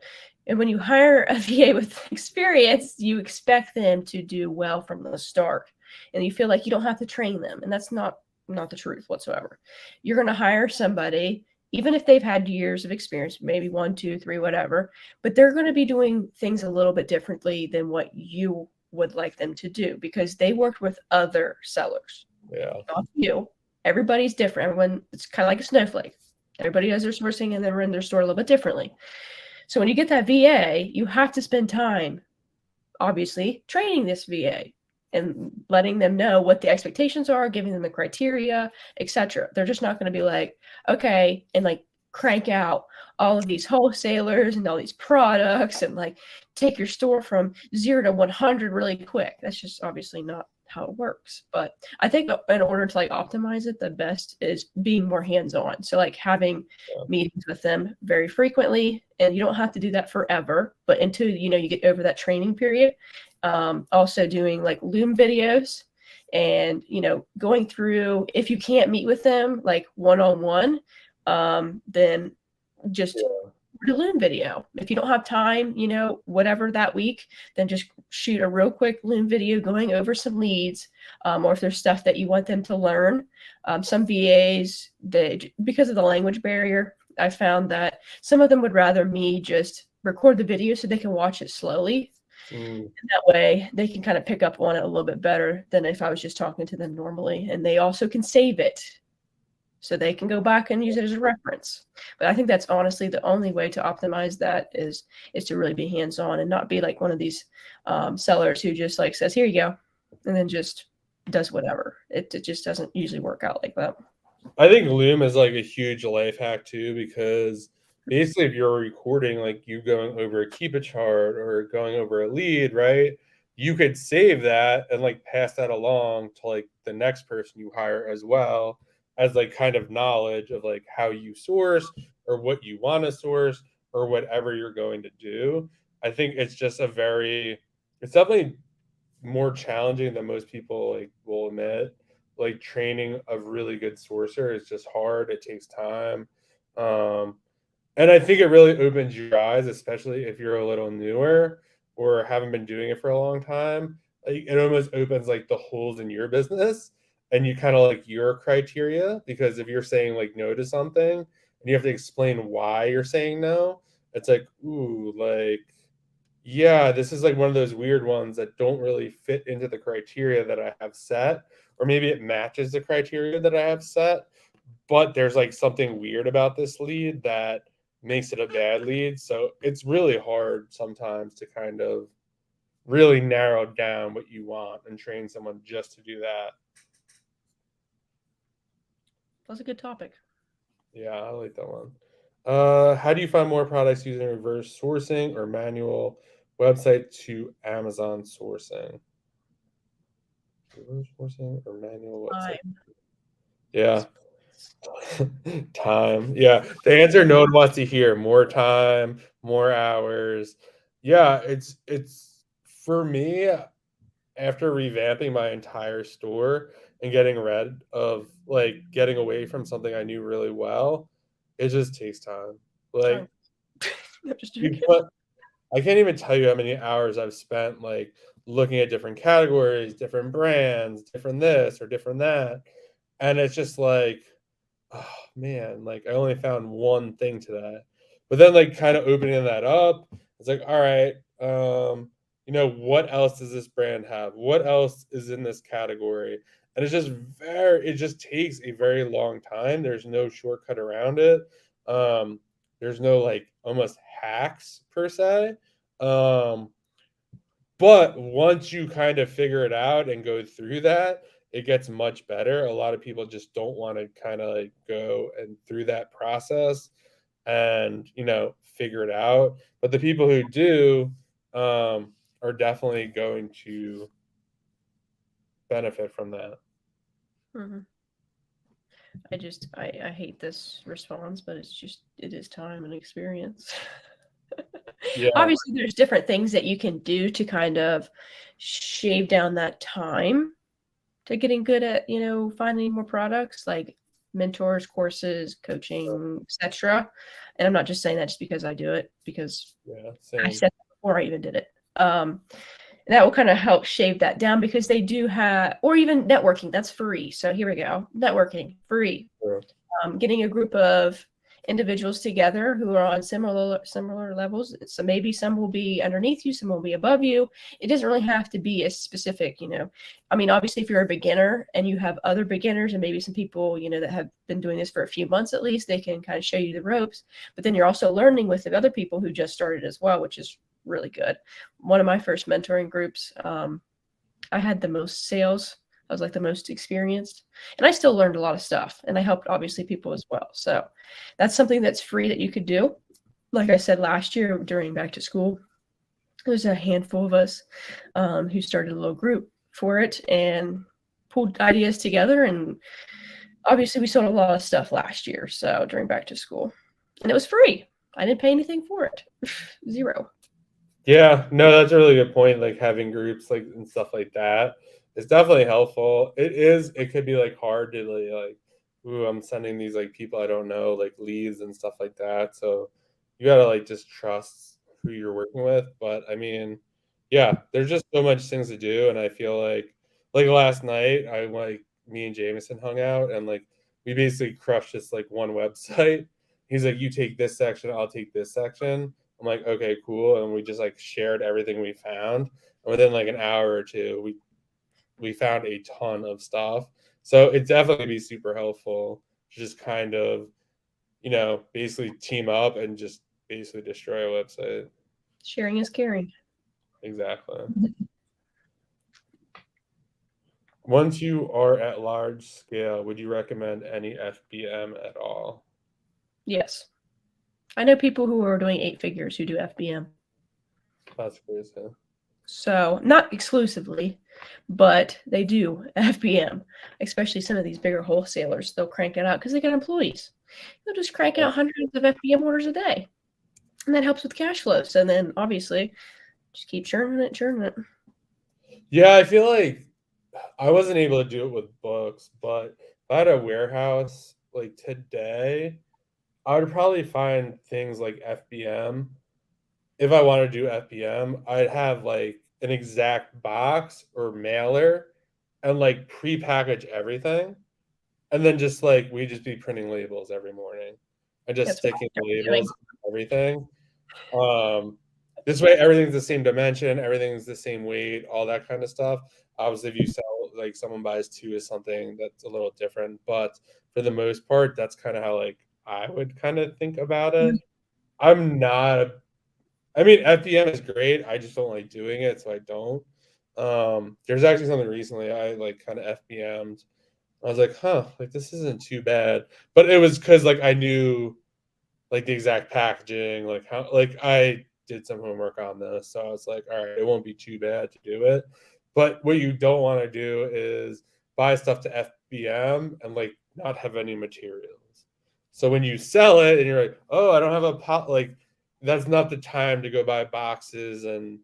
And when you hire a VA with experience, you expect them to do well from the start, and you feel like you don't have to train them, and that's not the truth whatsoever. You're going to hire somebody even if they've had years of experience, maybe 1, 2, 3, whatever, but they're going to be doing things a little bit differently than what you would like them to do because they worked with other sellers. Yeah. Not you. Everybody's different. Everyone, it's kind of like a snowflake. Everybody does their sourcing and they run their store a little bit differently. So when you get that VA, you have to spend time, obviously, training this VA and letting them know what the expectations are, giving them the criteria, etc. They're just not going to be like, okay, and like crank out all of these wholesalers and all these products and like take your store from 0 to 100 really quick. That's just obviously not how it works. But I think in order to like optimize it, the best is being more hands-on. So like having meetings with them very frequently, and you don't have to do that forever, but until you get over that training period. Also doing like Loom videos and going through, if you can't meet with them like one-on-one, then just a Loom video. If you don't have time, whatever that week, then just shoot a real quick Loom video going over some leads, or if there's stuff that you want them to learn. Some VAs, because of the language barrier, I found that some of them would rather me just record the video so they can watch it slowly. And that way they can kind of pick up on it a little bit better than if I was just talking to them normally. And they also can save it so they can go back and use it as a reference. But I think that's honestly the only way to optimize that is to really be hands-on and not be like one of these sellers who just like says, here you go, and then just does whatever. It just doesn't usually work out like that. I think Loom is like a huge life hack too, because basically if you're recording like you going over a keep a chart or going over a lead, right? You could save that and like pass that along to like the next person you hire as well, as like kind of knowledge of like how you source or what you want to source or whatever you're going to do. I think it's it's definitely more challenging than most people like will admit. Like training a really good sourcer is just hard. It takes time. And I think it really opens your eyes, especially if you're a little newer or haven't been doing it for a long time. Like, it almost opens like the holes in your business and you kind of like your criteria, because if you're saying like no to something and you have to explain why you're saying no, it's like, ooh, like, yeah, this is like one of those weird ones that don't really fit into the criteria that I have set, or maybe it matches the criteria that I have set, but there's like something weird about this lead that makes it a bad lead. So it's really hard sometimes to kind of really narrow down what you want and train someone just to do that. That's a good topic. Yeah, I like that one. How do you find more products using reverse sourcing or manual website to Amazon sourcing? Reverse sourcing or manual website? Yeah. Time. Yeah. The answer no one wants to hear. More time, more hours. Yeah, it's for me, after revamping my entire store and getting rid of like getting away from something I knew really well, it just takes time. Like I can't even tell you how many hours I've spent like looking at different categories, different brands, different this or different that. And it's just like, oh man, like I only found one thing to that. But then like kind of opening that up, it's like, all right, what else does this brand have? What else is in this category? And it just takes a very long time. There's no shortcut around it. There's no like almost hacks per se. Um, but once you kind of figure it out and go through that, it gets much better. A lot of people just don't want to kind of like go and through that process and, figure it out. But the people who do are definitely going to benefit from that. Mm-hmm. I hate this response, but it is time and experience. Yeah. Obviously, there's different things that you can do to kind of shave down that time to getting good at, finding more products like mentors, courses, coaching, etc. And I'm not just saying that just because I do it, because I said that before I even did it. That will kind of help shave that down because they do have, or even networking, that's free. So here we go. Networking, free. Sure. Getting a group of individuals together who are on similar levels. So maybe some will be underneath you, some will be above you. It doesn't really have to be as specific, I mean, obviously if you're a beginner and you have other beginners and maybe some people, that have been doing this for a few months at least, they can kind of show you the ropes. But then you're also learning with the other people who just started as well, which is really good. One of my first mentoring groups, I had the most sales. I was like the most experienced, and I still learned a lot of stuff, and I helped obviously people as well. So that's something that's free that you could do. Like I said, last year during back to school, there's a handful of us who started a little group for it and pulled ideas together. And obviously we sold a lot of stuff last year. So during back to school, and it was free. I didn't pay anything for it. Zero. Yeah, no, that's a really good point. Like having groups like and stuff like that is definitely helpful. It could be like hard to like, ooh, I'm sending these like people I don't know, like leads and stuff like that. So you gotta like just trust who you're working with. But I mean, yeah, there's just so much things to do. And I feel like last night me and Jameson hung out and like we basically crushed this like one website. He's like, you take this section, I'll take this section. I'm like, okay, cool. And we just like shared everything we found. And within like an hour or two, we found a ton of stuff. So it definitely be super helpful to just kind of, basically team up and just basically destroy a website. Sharing is caring. Exactly. Once you are at large scale, would you recommend any FBM at all? Yes. I know people who are doing 8 figures who do FBM. That's crazy. So not exclusively, but they do FBM, especially some of these bigger wholesalers. They'll crank it out because they got employees. They'll just crank out hundreds of FBM orders a day. And that helps with cash flows. And then obviously just keep churning it. Yeah, I feel like I wasn't able to do it with books, but if I had a warehouse like today, I would probably find things like FBM. If I want to do FBM, I'd have like an exact box or mailer and like pre-package everything. And then just like we just be printing labels every morning and just sticking labels and everything. This way everything's the same dimension, everything's the same weight, all that kind of stuff. Obviously, if you sell like someone buys two is something that's a little different, but for the most part, that's kind of how like I would kind of think about it. I'm not. I mean, FBM is great. I just don't like doing it, so I don't. There's actually something recently I like kind of FBM'd. I was like, huh, like this isn't too bad, but it was because like I knew like the exact packaging, like how like I did some homework on this, so I was like, all right, it won't be too bad to do it. But what you don't want to do is buy stuff to FBM and like not have any materials. So when you sell it and you're like, oh, I don't have a pot, like that's not the time to go buy boxes. And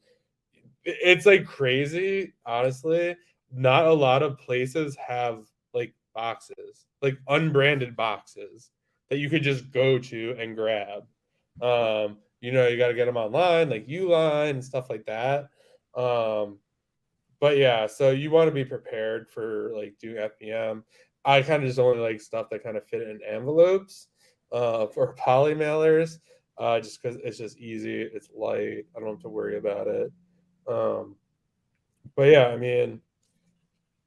it's like crazy, honestly. Not a lot of places have like boxes, like unbranded boxes that you could just go to and grab. you got to get them online, like Uline and stuff like that. But yeah, so you want to be prepared for like doing FBM. I kind of just only like stuff that kind of fit in envelopes for poly mailers, just because it's just easy, it's light, I don't have to worry about it. Um, but yeah, I mean,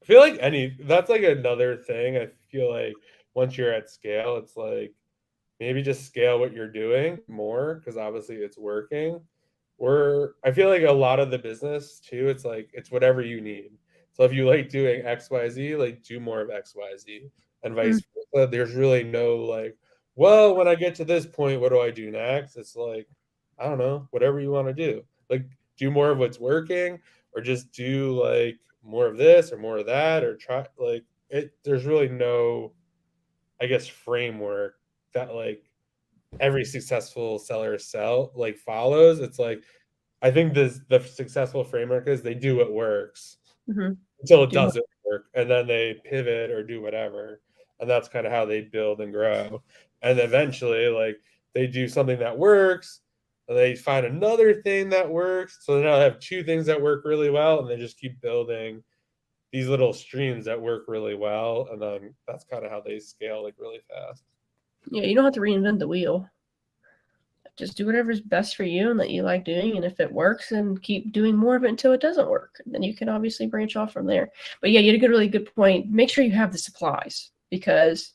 I feel like that's like another thing. I feel like once you're at scale, it's like maybe just scale what you're doing more because obviously it's working. I feel like a lot of the business too, it's like it's whatever you need. So if you like doing XYZ, like do more of XYZ and Mm. vice versa. There's really no like, well, when I get to this point, what do I do next? It's like, I don't know, whatever you want to do. Like do more of what's working or just do like more of this or more of that or try like it there's really no, I guess, framework that like every successful seller follows. It's like I think the successful framework is they do what works Mm-hmm. until it Do more. doesn't work, and then they pivot or do whatever, and that's kind of how they build and grow. And eventually, like they do something that works, and they find another thing that works. So now they have two things that work really well, and they just keep building these little streams that work really well, and then that's kind of how they scale like really fast. Yeah, you don't have to reinvent the wheel. Just do whatever's best for you and that you like doing, and if it works, then keep doing more of it until it doesn't work. Then you can obviously branch off from there. But yeah, you had a really good point. Make sure you have the supplies because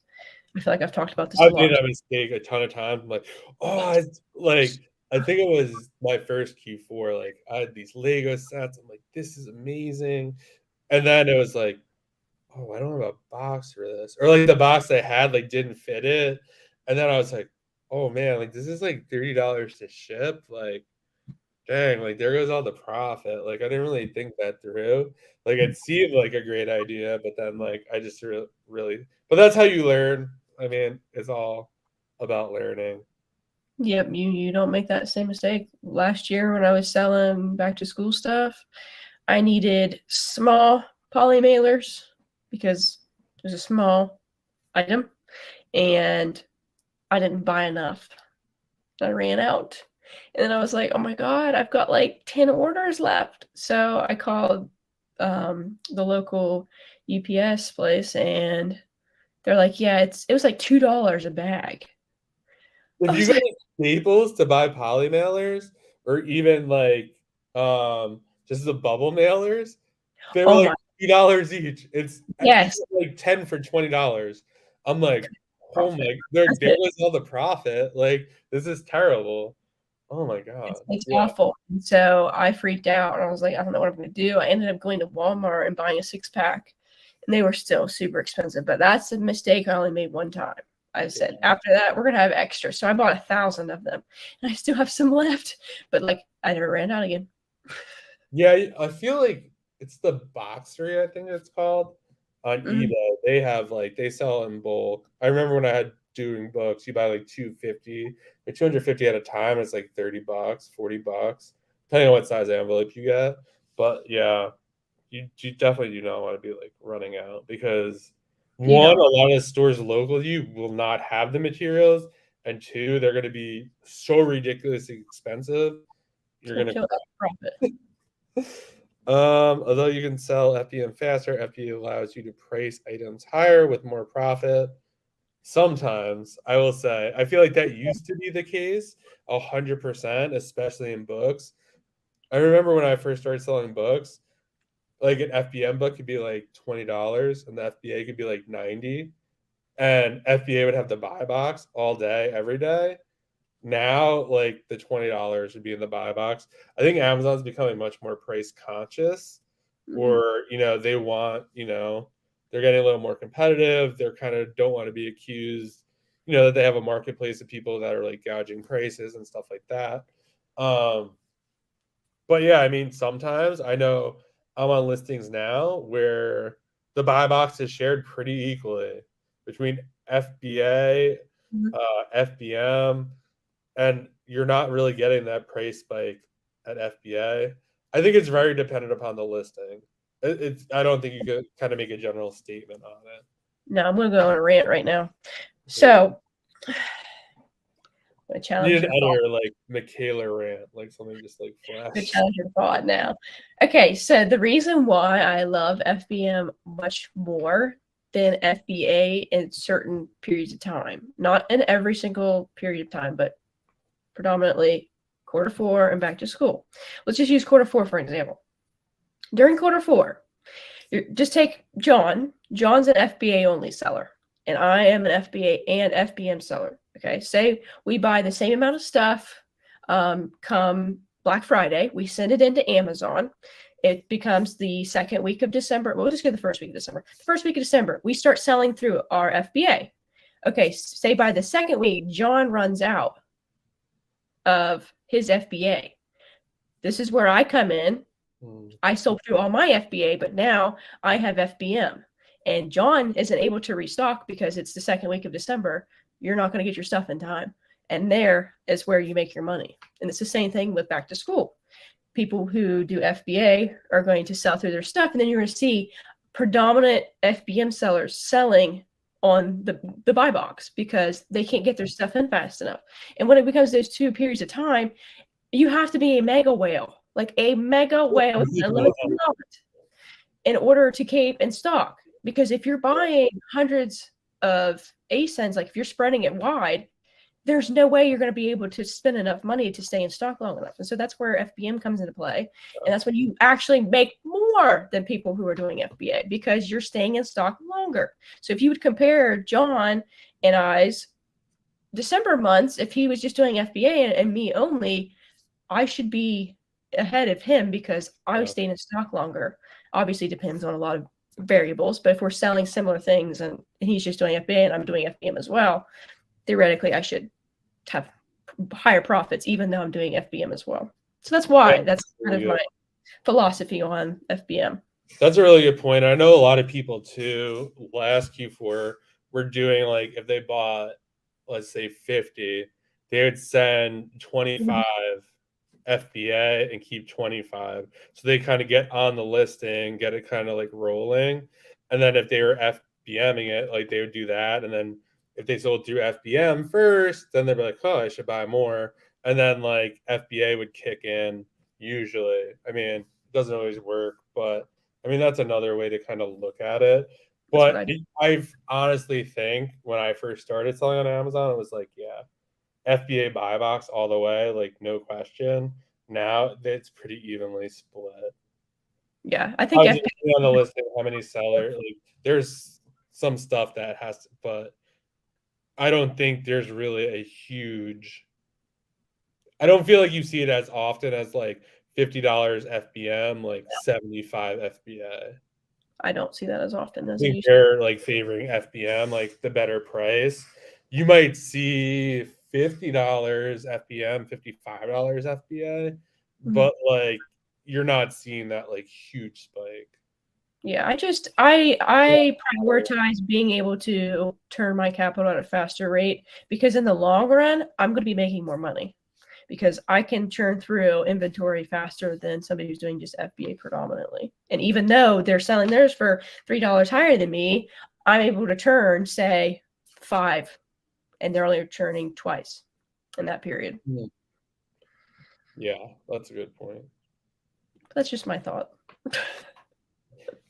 I feel like I've talked about this a I've made lot. that mistake a ton of times. I'm like, oh, I think it was my first Q4. Like I had these Lego sets. I'm like, this is amazing. And then it was like, oh, I don't have a box for this. Or like the box I had like didn't fit it. And then I was like, oh man, like this is like $30 to ship. Like, dang, like there goes all the profit. Like I didn't really think that through. Like it seemed like a great idea, but then like I just really but that's how you learn. I mean, it's all about learning. Yep, you don't make that same mistake. Last year when I was selling back to school stuff, I needed small poly mailers because it was a small item and I didn't buy enough. I ran out. And then I was like, oh my God, I've got like 10 orders left. So I called the local UPS place and they're like, yeah, it was like $2 a bag. I If you was go like, to Staples to buy poly mailers or even like just the bubble mailers, they were oh like my, $2 each. You yes, get like 10 for $20. I'm like, oh profit. my, there That's it. was all the profit. Like this is terrible. Oh my It's, God. it's Yeah. awful. And so I freaked out and I was like, I don't know what I'm going to do. I ended up going to Walmart and buying a 6-pack, and they were still super expensive. But that's a mistake I only made one time. I said, Yeah. after that, we're going to have extra. So I bought 1,000 of them, and I still have some left. But like, I never ran out again. Yeah, I feel like it's the Boxery, I think it's called, on Mm-hmm. eBay. They have like they sell in bulk. I remember when I had doing books, you buy like 250 or 250 at a time. It's like $30, $40, depending on what size envelope you get. But yeah, you definitely do not want to be like running out because You one, don't. a lot of stores local to you will not have the materials, and two, they're going to be so ridiculously expensive. You're Can't going to kill that profit. Although you can sell FBM faster, FBA allows you to price items higher with more profit. Sometimes I will say, I feel like that used to be the case 100%, especially in books. I remember when I first started selling books, like an FBM book could be like $20 and the FBA could be like 90, and FBA would have the buy box all day, every day. Now, like the $20 would be in the buy box. I think Amazon's becoming much more price conscious, Mm-hmm. or they want, they're getting a little more competitive. They're kind of don't want to be accused, that they have a marketplace of people that are like gouging prices and stuff like that. Um, but yeah, I mean, sometimes I know I'm on listings now where the buy box is shared pretty equally between FBA, Mm-hmm. FBM, and you're not really getting that price spike at FBA. I think it's very dependent upon the listing. I don't think you could kind of make a general statement on it. No, I'm going to go on a rant right now. Yeah. So I You challenge need your an thought. editor like Michaela rant, like something just like I flash. challenge your thought now. Okay, so the reason why I love FBM much more than FBA in certain periods of time, not in every single period of time, but predominantly quarter four and back to school. Let's just use quarter four for example. During quarter four, just take John. John's an FBA only seller, and I am an FBA and FBM seller. Okay, say we buy the same amount of stuff come Black Friday, we send it into Amazon. It becomes the second week of December. We'll just go the first week of December. The first week of December, we start selling through our FBA. Okay, say by the second week, John runs out of his FBA. This is where I come in. I sold through all my FBA, but now I have FBM. And John isn't able to restock because it's the second week of December. You're not going to get your stuff in time. And there is where you make your money. And it's the same thing with back to school. People who do FBA are going to sell through their stuff, and then you're going to see predominant FBM sellers selling on the buy box because they can't get their stuff in fast enough. And when it becomes those two periods of time, you have to be a mega whale, like a mega whale in order to keep in stock. Because if you're buying hundreds of ASINs, like if you're spreading it wide, there's no way you're going to be able to spend enough money to stay in stock long enough. And so that's where FBM comes into play. And that's when you actually make more than people who are doing FBA because you're staying in stock longer. So if you would compare John and I's December months, if he was just doing FBA and me only, I should be ahead of him because I was staying in stock longer. Obviously depends on a lot of variables, but if we're selling similar things and he's just doing FBA and I'm doing FBM as well, theoretically I should have higher profits even though I'm doing FBM as well. So that's why that's kind of my philosophy on FBM. That's a really good point. I know a lot of people too last Q4 were doing like if they bought, let's say 50, they would send 25 FBA and keep 25. So they kind of get on the listing, get it kind of like rolling. And then if they were FBMing it, like they would do that. And then if they sold through FBM first, then they'd be like, oh, I should buy more. And then like FBA would kick in usually. I mean, it doesn't always work, but I mean, that's another way to kind of look at it. But I honestly think when I first started selling on Amazon, it was like, yeah, FBA buy box all the way, like no question. Now it's pretty evenly split. Yeah, I think FBA on the listing, how many sellers? Like, there's some stuff that has to, but I don't think there's really a huge. I don't feel like you see it as often as like $50 FBM, like 75 FBA. I don't see that as often as I think they're like favoring FBM, like the better price. You might see $50 FBM, $55 FBA, but like you're not seeing that like huge spike. Yeah, I prioritize being able to turn my capital at a faster rate because in the long run, I'm going to be making more money because I can churn through inventory faster than somebody who's doing just FBA predominantly. And even though they're selling theirs for $3 higher than me, I'm able to turn, say, 5, and they're only churning twice in that period. Yeah, that's a good point. That's just my thought.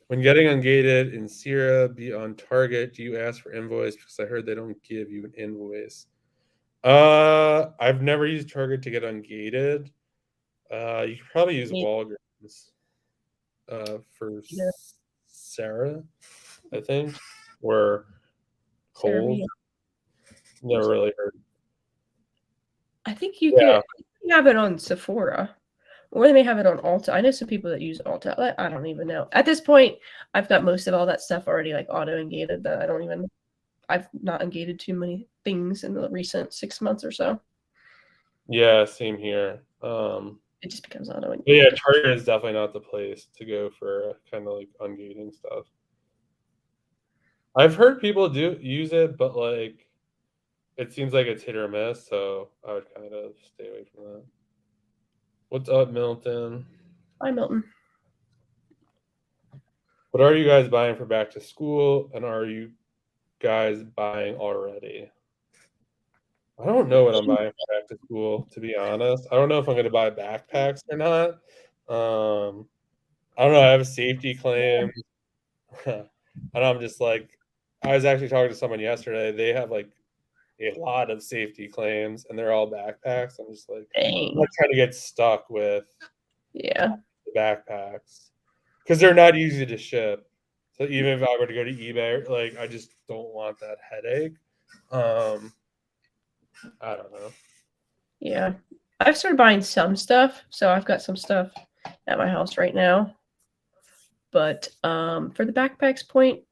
When getting ungated in Sierra, be on target. Do you ask for invoice? Because I heard they don't give you an invoice. I've never used Target to get ungated. You could probably use Walgreens for Sarah, I think, or Kohl's. Never really heard. I think you could have it on Sephora, or they may have it on Ulta. I know some people that use Ulta. I don't even know. At this point, I've got most of all that stuff already like auto-ungated that I've not ungated too many things in the recent 6 months or so. Yeah, same here. It just becomes auto-ungated. Yeah, Target is definitely not the place to go for kind of like ungating stuff. I've heard people use it, but like it seems like it's hit or miss, so I would kind of stay away from that. What's up, Milton? Hi, Milton. What are you guys buying for back to school, and are you guys buying already? I don't know what I'm buying for back to school, to be honest. I don't know if I'm going to buy backpacks or not. I don't know. I have a safety claim. And I'm just like, I was actually talking to someone yesterday. They have like a lot of safety claims and they're all backpacks. I'm just like, I'm Dang. not trying to get stuck with Yeah. the backpacks because they're not easy to ship. So even if I were to go to eBay, like I just don't want that headache. I don't know. Yeah. I've started buying some stuff, so I've got some stuff at my house right now. But for the backpacks point,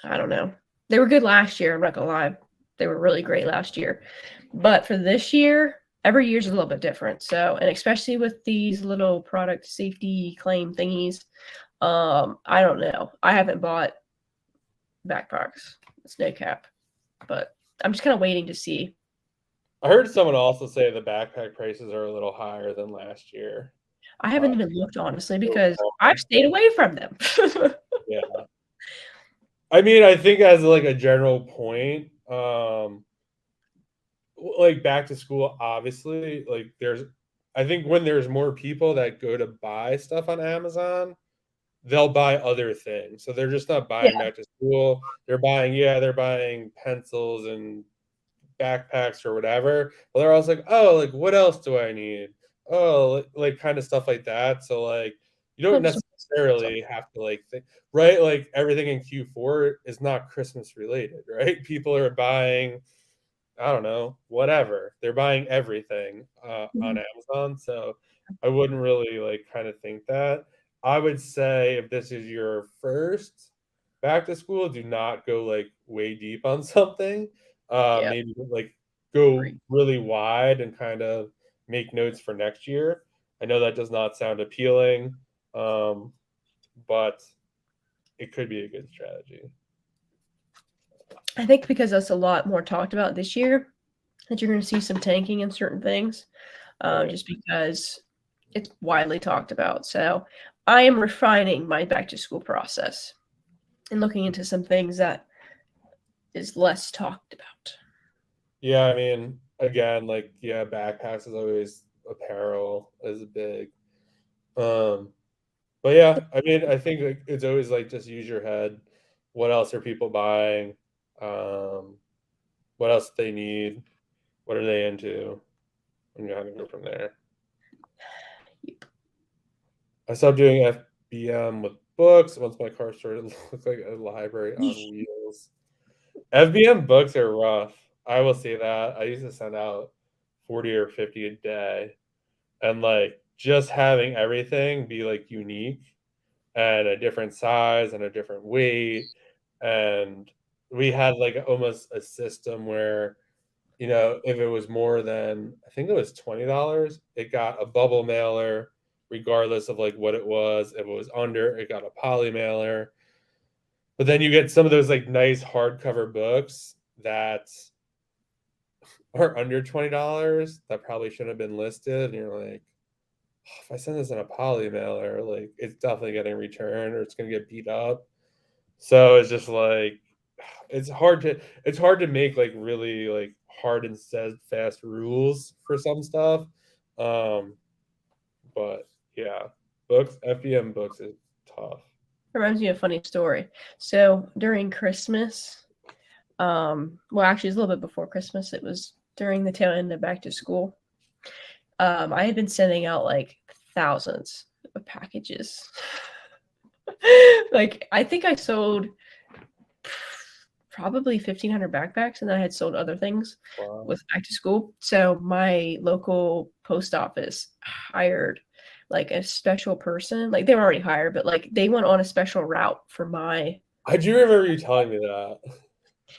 I don't know. They were good last year, I'm not gonna lie. They were really great last year. But for this year, every year's a little bit different. So, and especially with these little product safety claim thingies, I don't know. I haven't bought backpacks. It's no cap. But I'm just kind of waiting to see. I heard someone also say the backpack prices are a little higher than last year. I haven't even looked honestly because I've stayed away from them. Yeah. I mean, I think as like a general point, like back to school, obviously, like I think when there's more people that go to buy stuff on Amazon, they'll buy other things. So they're just not buying Yeah. back to school. They're buying pencils and backpacks or whatever. Well, they're also like, oh, like what else do I need? Oh, like kind of stuff like that. So like you don't necessarily have to like think, right? Like everything in Q4 is not Christmas related, right? People are buying, I don't know, whatever. They're buying everything on Amazon. So I wouldn't really like kind of think that. I would say if this is your first back to school, do not go like way deep on something. Yeah. Maybe like go really wide and kind of make notes for next year. I know that does not sound appealing, but it could be a good strategy. I think because that's a lot more talked about this year, that you're going to see some tanking in certain things, Right. just because it's widely talked about. So I am refining my back to school process and looking into some things that is less talked about. Yeah, I mean, again, like yeah, backpacks is always apparel is big. Um, but yeah, I mean, I think like, it's always like just use your head. What else are people buying? Um, what else do they need? What are they into? And you kind of go from there. I stopped doing FBM with books once my car started to look like a library on wheels. FBM books are rough. I will say that. I used to send out 40 or 50 a day. And like just having everything be like unique and a different size and a different weight. And we had like almost a system where, you know, if it was more than, I think it was $20, it got a bubble mailer, regardless of like what it was. If it was under, it got a poly mailer. But then you get some of those like nice hardcover books that are under $20 that probably shouldn't have been listed. And you're like, oh, if I send this in a poly mailer, like it's definitely getting returned or it's gonna get beat up. So it's just like it's hard to make like really like hard and steadfast rules for some stuff. Um, but yeah, books, FBM books is tough. Reminds me of a funny story. So during Christmas, well, actually, it's a little bit before Christmas. It was during the tail end of back to school. I had been sending out like thousands of packages. Like, I think I sold probably 1,500 backpacks, and then I had sold other things with back to school. So my local post office hired like a special person. Like they were already hired, but like they went on a special route for my. I do remember you telling me that.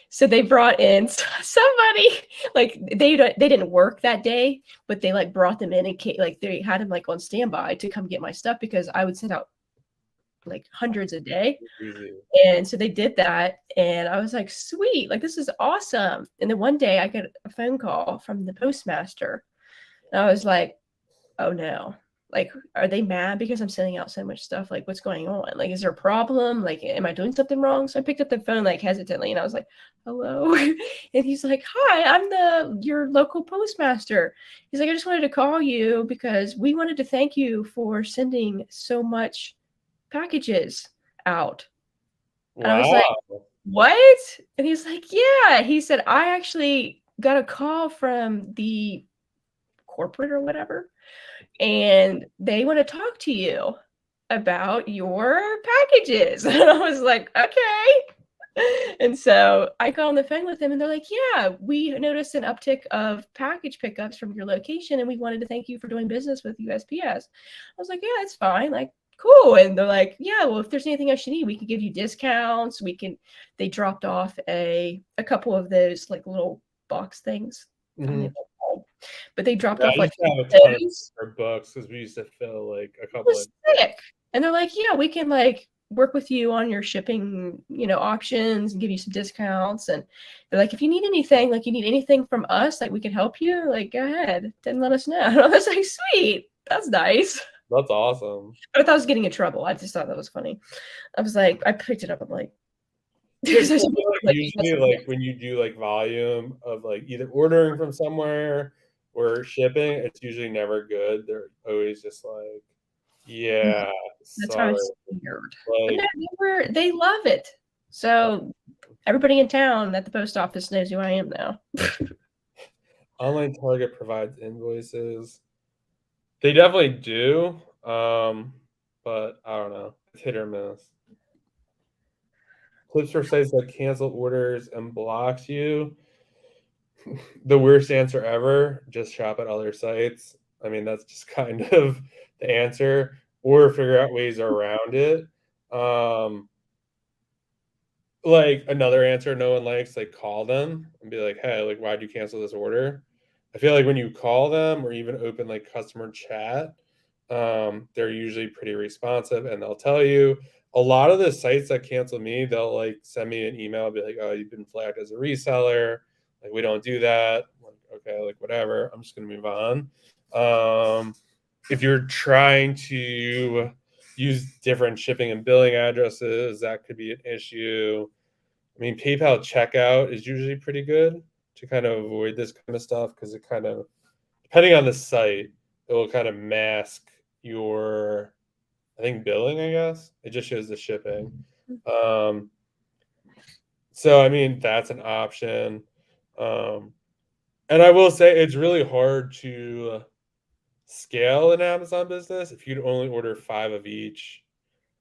So they brought in somebody. Like they didn't work that day, but they like brought them in and like they had him like on standby to come get my stuff because I would send out like hundreds a day. Easy. And so they did that. And I was like, sweet, like this is awesome. And then one day I get a phone call from the postmaster. And I was like, oh no. Like, are they mad because I'm sending out so much stuff? Like, what's going on? Like, is there a problem? Like, am I doing something wrong? So I picked up the phone like hesitantly, and I was like, hello. And he's like, hi, I'm your local postmaster. He's like, I just wanted to call you because we wanted to thank you for sending so much packages out. And I was like, Wow. what? And he's like, yeah. He said, I actually got a call from the corporate or whatever, and they want to talk to you about your packages. And I was like, okay. And so I got on the phone with them, and they're like, yeah, we noticed an uptick of package pickups from your location, and we wanted to thank you for doing business with USPS. I was like, yeah, that's fine. Like, cool. And they're like, yeah, well, if there's anything else you need, we can give you discounts. They dropped off a couple of those like little box things. Mm-hmm. But they dropped Yeah, off I like used to have a ton of books because we used to fill like a couple of. sick. And they're like, yeah, we can like work with you on your shipping, options and give you some discounts. And they're like, if you need anything, like you need anything from us, like we can help you, like go ahead, then let us know. And I was like, sweet, that's nice. That's awesome. But I thought I was getting in trouble. I just thought that was funny. I was like, I picked it up. I'm like, Usually like when you do like volume of like either ordering from somewhere or shipping, it's usually never good. They're always just like, yeah, that's how sorry. it's weird. Like, But no, they love it. So everybody in town at the post office knows who I am now. Online Target provides invoices. They definitely do. But I don't know. It's hit or miss. Clips for sites that cancel orders and blocks you. The worst answer ever. Just shop at other sites. I mean, that's just kind of the answer. Or figure out ways around it. Like another answer no one likes, like call them and be like, hey, like why'd you cancel this order? I feel like when you call them or even open like customer chat, they're usually pretty responsive and they'll tell you. A lot of the sites that cancel me, they'll like send me an email, be like, oh, you've been flagged as a reseller. Like we don't do that. Like, okay, like whatever. I'm just gonna move on. If you're trying to use different shipping and billing addresses, that could be an issue. I mean, PayPal checkout is usually pretty good to kind of avoid this kind of stuff because it kind of, depending on the site, it will kind of mask your, I think, billing, I guess. It just shows the shipping. So, I mean, that's an option. And I will say it's really hard to scale an Amazon business if you'd only order 5 of each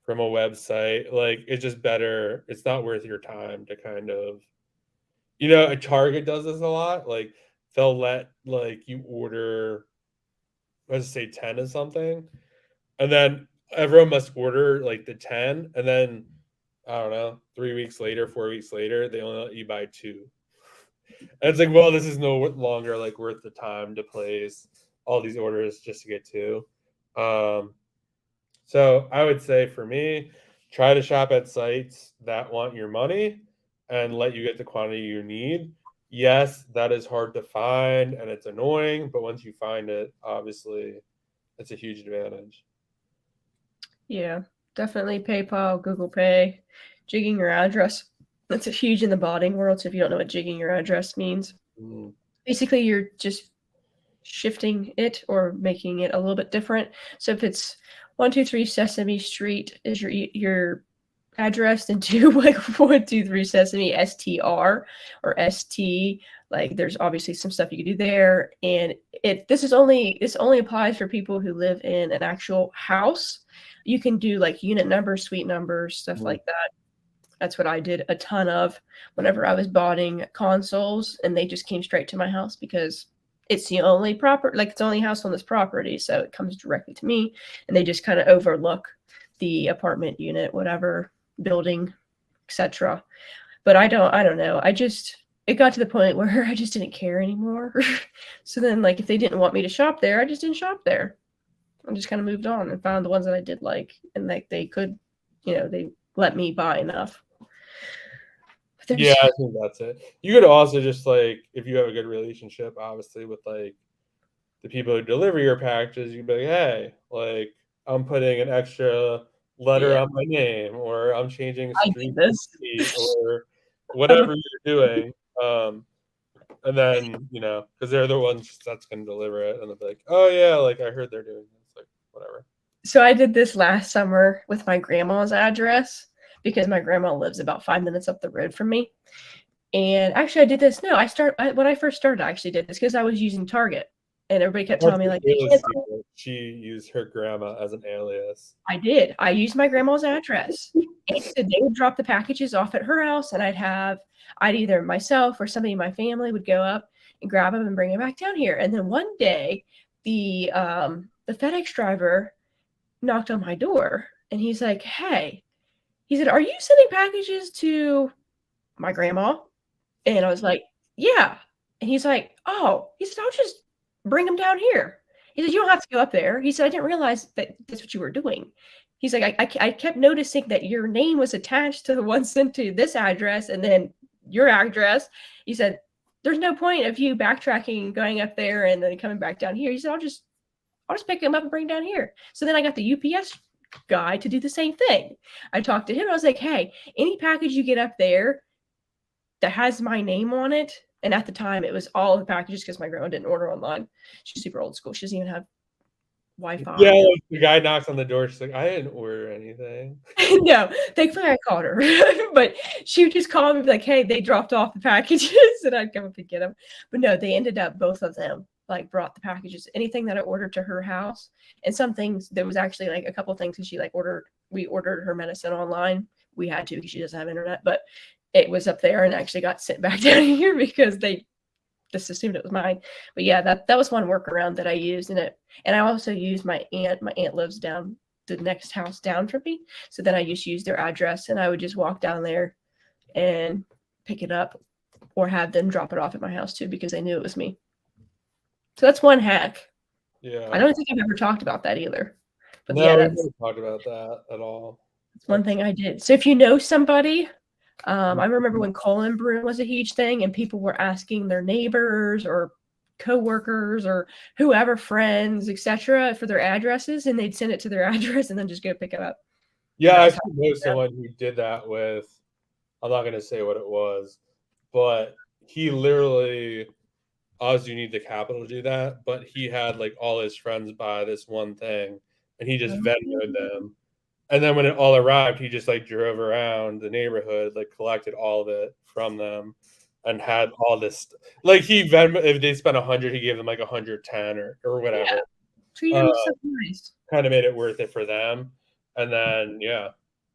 from a website. Like it's just better. It's not worth your time to kind of, a Target does this a lot. Like they'll let like you order, let's say 10 of something, and then everyone must order like the 10, and then I don't know, 3 weeks later, 4 weeks later, they only let you buy 2. And it's like, well, this is no longer like worth the time to place all these orders just to get 2. So I would say for me, try to shop at sites that want your money and let you get the quantity you need. Yes, that is hard to find and it's annoying, but once you find it, obviously it's a huge advantage. Yeah, definitely PayPal, Google Pay, jigging your address. That's a huge in the botting world. So if you don't know what jigging your address means, basically you're just shifting it or making it a little bit different. So if it's 123 Sesame Street is your address, into like 123 Sesame STR or ST, like there's obviously some stuff you can do there. And this only applies for people who live in an actual house. You can do like unit numbers, suite numbers, stuff like that. That's what I did a ton of whenever I was buying consoles, and they just came straight to my house because it's the only it's the only house on this property, so it comes directly to me, and they just kind of overlook the apartment unit, whatever building, etc. But I don't know. It got to the point where I just didn't care anymore. So then, like, if they didn't want me to shop there, I just didn't shop there. I just kind of moved on and found the ones that I did like, and like they could, they let me buy enough. Yeah, I think that's it. You could also just like, if you have a good relationship, obviously with like the people who deliver your packages, you'd be like, hey, like I'm putting an extra letter on my name, or I'm changing I street did this. or whatever you're doing. And then, because they're the ones that's going to deliver it, and they'll be like, oh yeah, like I heard they're doing this, like whatever. So I did this last summer with my grandma's address because my grandma lives about 5 minutes up the road from me. And actually, I did this. No, when I first started, I actually did this because I was using Target, and everybody kept telling me like, she used her grandma as an alias. I did. I used my grandma's address, and so they would drop the packages off at her house, and I'd either myself or somebody in my family would go up and grab them and bring them back down here. And then one day, the FedEx driver knocked on my door, and he's like, "Hey," he said, "Are you sending packages to my grandma?" And I was like, "Yeah." And he's like, "Oh," he said, "I'll just bring them down here." He said, "You don't have to go up there." He said, "I didn't realize that that's what you were doing." He's like, I kept noticing that your name was attached to the one sent to this address and then your address." He said, "There's no point of you backtracking and going up there and then coming back down here." He said, I'll just pick them up and bring them down here." So then I got the UPS guy to do the same thing. I talked to him. I was like, "Hey, any package you get up there that has my name on it," and at the time it was all the packages because my grandma didn't order online. She's super old school. She doesn't even have Wi-Fi. Yeah, like the guy knocks on the door. She's like, "I didn't order anything." No, thankfully I called her, but she would just call me and be like, "Hey, they dropped off the packages," and I'd come up and get them. But no, they ended up, both of them like brought the packages, anything that I ordered to her house, and some things, there was actually like a couple things that she like we ordered her medicine online. We had to because she doesn't have internet, but it was up there and actually got sent back down here because they just assumed it was mine. But yeah, that was one workaround that I used in it. And I also used my aunt. My aunt lives down the next house down from me. So then I just used their address and I would just walk down there and pick it up or have them drop it off at my house too because they knew it was me. So that's one hack. Yeah. I don't think I've ever talked about that either. But no, yeah, we haven't talked about that at all. That's one thing I did. So if you know somebody, I remember when colon broom was a huge thing and people were asking their neighbors or coworkers or whoever, friends, etc., for their addresses, and they'd send it to their address and then just go pick it up. Yeah, I know someone who did that with, I'm not going to say what it was, but he literally, obviously you need the capital to do that, but he had like all his friends buy this one thing and he just Venmo'd them. And then when it all arrived, he just like drove around the neighborhood, like collected all of it from them and had all this. Like he Venmo, if they spent 100, he gave them like 110 or whatever. Yeah. Treat them so nice. Kind of made it worth it for them. And then, yeah.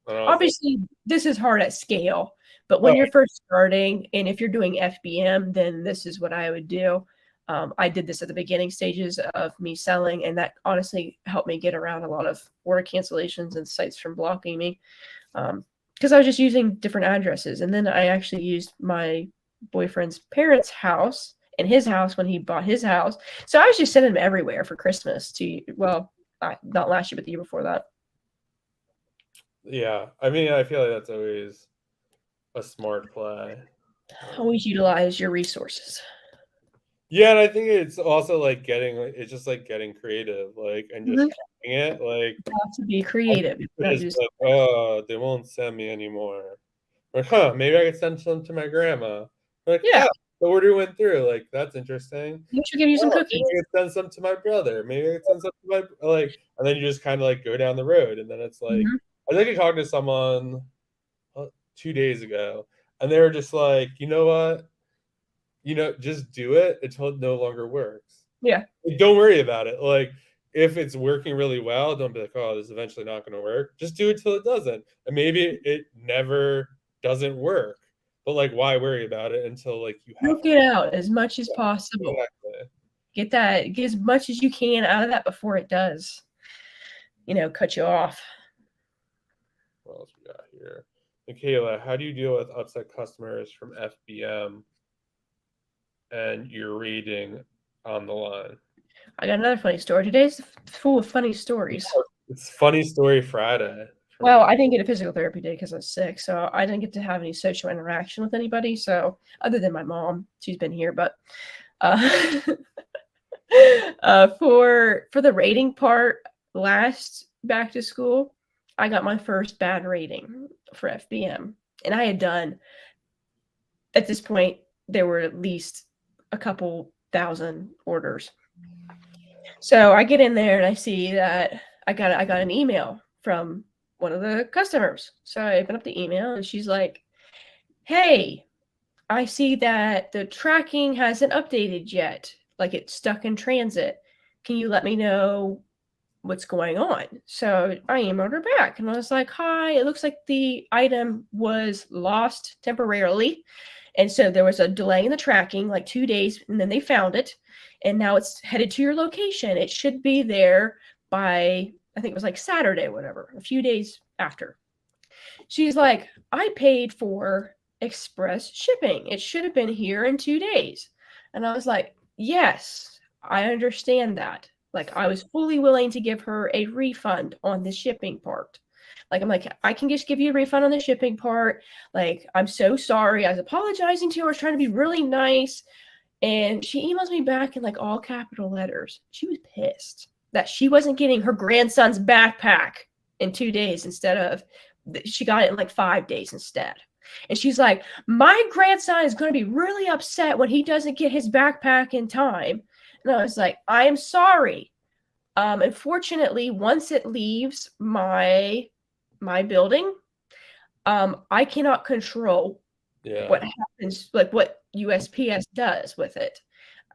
Obviously, this is hard at scale, but when you're first starting, and if you're doing FBM, then this is what I would do. I did this at the beginning stages of me selling, and that honestly helped me get around a lot of order cancellations and sites from blocking me because I was just using different addresses. And then I actually used my boyfriend's parents' house and his house when he bought his house. So I was just sending them everywhere for Christmas not last year, but the year before that. Yeah, I mean, I feel like that's always a smart play. Always utilize your resources. Yeah, and I think it's also like getting creative, like, and just trying it. Like, you have to be creative. Like, oh, they won't send me anymore. Or, maybe I could send some to my grandma. Like, yeah, the order went through. Like, that's interesting. You should give you some cookies. Maybe I could send some to my brother. Maybe I could send some to my and then you just kind of like go down the road, and then it's like I think I talked to someone 2 days ago, and they were just like, you know what? Just do it until it no longer works. Yeah. Like, don't worry about it. Like, if it's working really well, don't be like, oh, this is eventually not going to work. Just do it till it doesn't. And maybe it never doesn't work. But like, why worry about it until like you have to get out as much as possible. Exactly. Get as much as you can out of that before it does, cut you off. What else we got here? Michaela, how do you deal with upset customers from FBM and your reading on the line? I got another funny story. Today's full of funny stories. It's Funny Story Friday. Well, I didn't get a physical therapy day because I was sick, so I didn't get to have any social interaction with anybody. So other than my mom, she's been here, but For the rating part, last back to school, I got my first bad rating for FBM. And I had done, at this point, there were at least a couple thousand orders. So I get in there and I see that I got an email from one of the customers. So I open up the email and she's like, "Hey, I see that the tracking hasn't updated yet. Like it's stuck in transit. Can you let me know what's going on?" So I emailed her back and I was like, "Hi, it looks like the item was lost temporarily. And so there was a delay in the tracking, like 2 days, and then they found it. And now it's headed to your location. It should be there by, I think it was like Saturday, whatever, a few days after." She's like, "I paid for express shipping. It should have been here in 2 days." And I was like, "Yes, I understand that." Like, I was fully willing to give her a refund on the shipping part. Like, I'm like, "I can just give you a refund on the shipping part. Like, I'm so sorry." I was apologizing to her. I was trying to be really nice. And she emails me back in like all capital letters. She was pissed that she wasn't getting her grandson's backpack in 2 days instead of, she got it in like 5 days instead. And she's like, "My grandson is going to be really upset when he doesn't get his backpack in time." And I was like, "I am sorry. Unfortunately, once it leaves my building, I cannot control what happens, like what USPS does with it."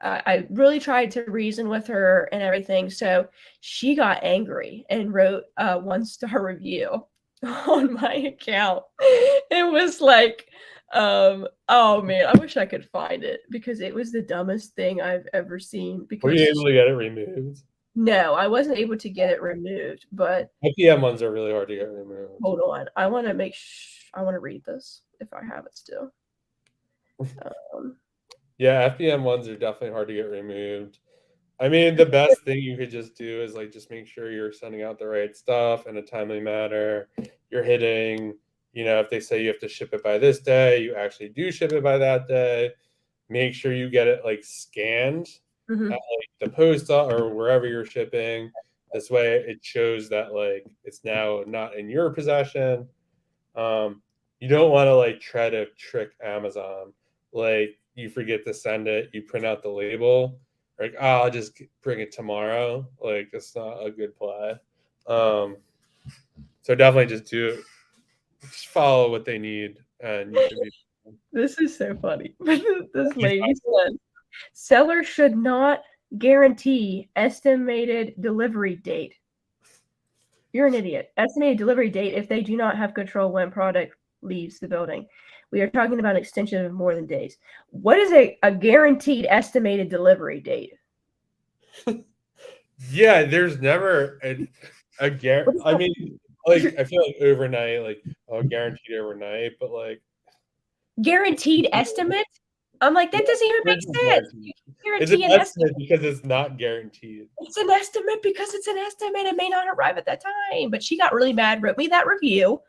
I really tried to reason with her and everything. So she got angry and wrote a 1-star review on my account. It was like, oh man, I wish I could find it because it was the dumbest thing I've ever seen. Because were you able to get it removed? No, I wasn't able to get it removed, but FBM ones are really hard to get removed. Hold on. I want to I want to read this if I have it still. Yeah, FBM ones are definitely hard to get removed. I mean, the best thing you could just do is like just make sure you're sending out the right stuff in a timely manner. You're hitting, if they say you have to ship it by this day, you actually do ship it by that day. Make sure you get it like scanned at like the post or wherever you're shipping. This way it shows that like it's now not in your possession. You don't want to like try to trick Amazon. Like you forget to send it, you print out the label, like, "Oh, I'll just bring it tomorrow." Like it's not a good play. So definitely just just follow what they need, and you should be. This is so funny. This lady said, "Seller should not guarantee estimated delivery date." You're an idiot. Estimated delivery date if they do not have control when product leaves the building. We are talking about an extension of more than days. What is a guaranteed estimated delivery date? Yeah, there's never a guarantee. I mean, like I feel like overnight, like guaranteed overnight, but like guaranteed estimate? I'm like, that doesn't even make sense. It's an estimate because it's not guaranteed. It's an estimate because it's an estimate. It may not arrive at that time. But she got really mad, wrote me that review.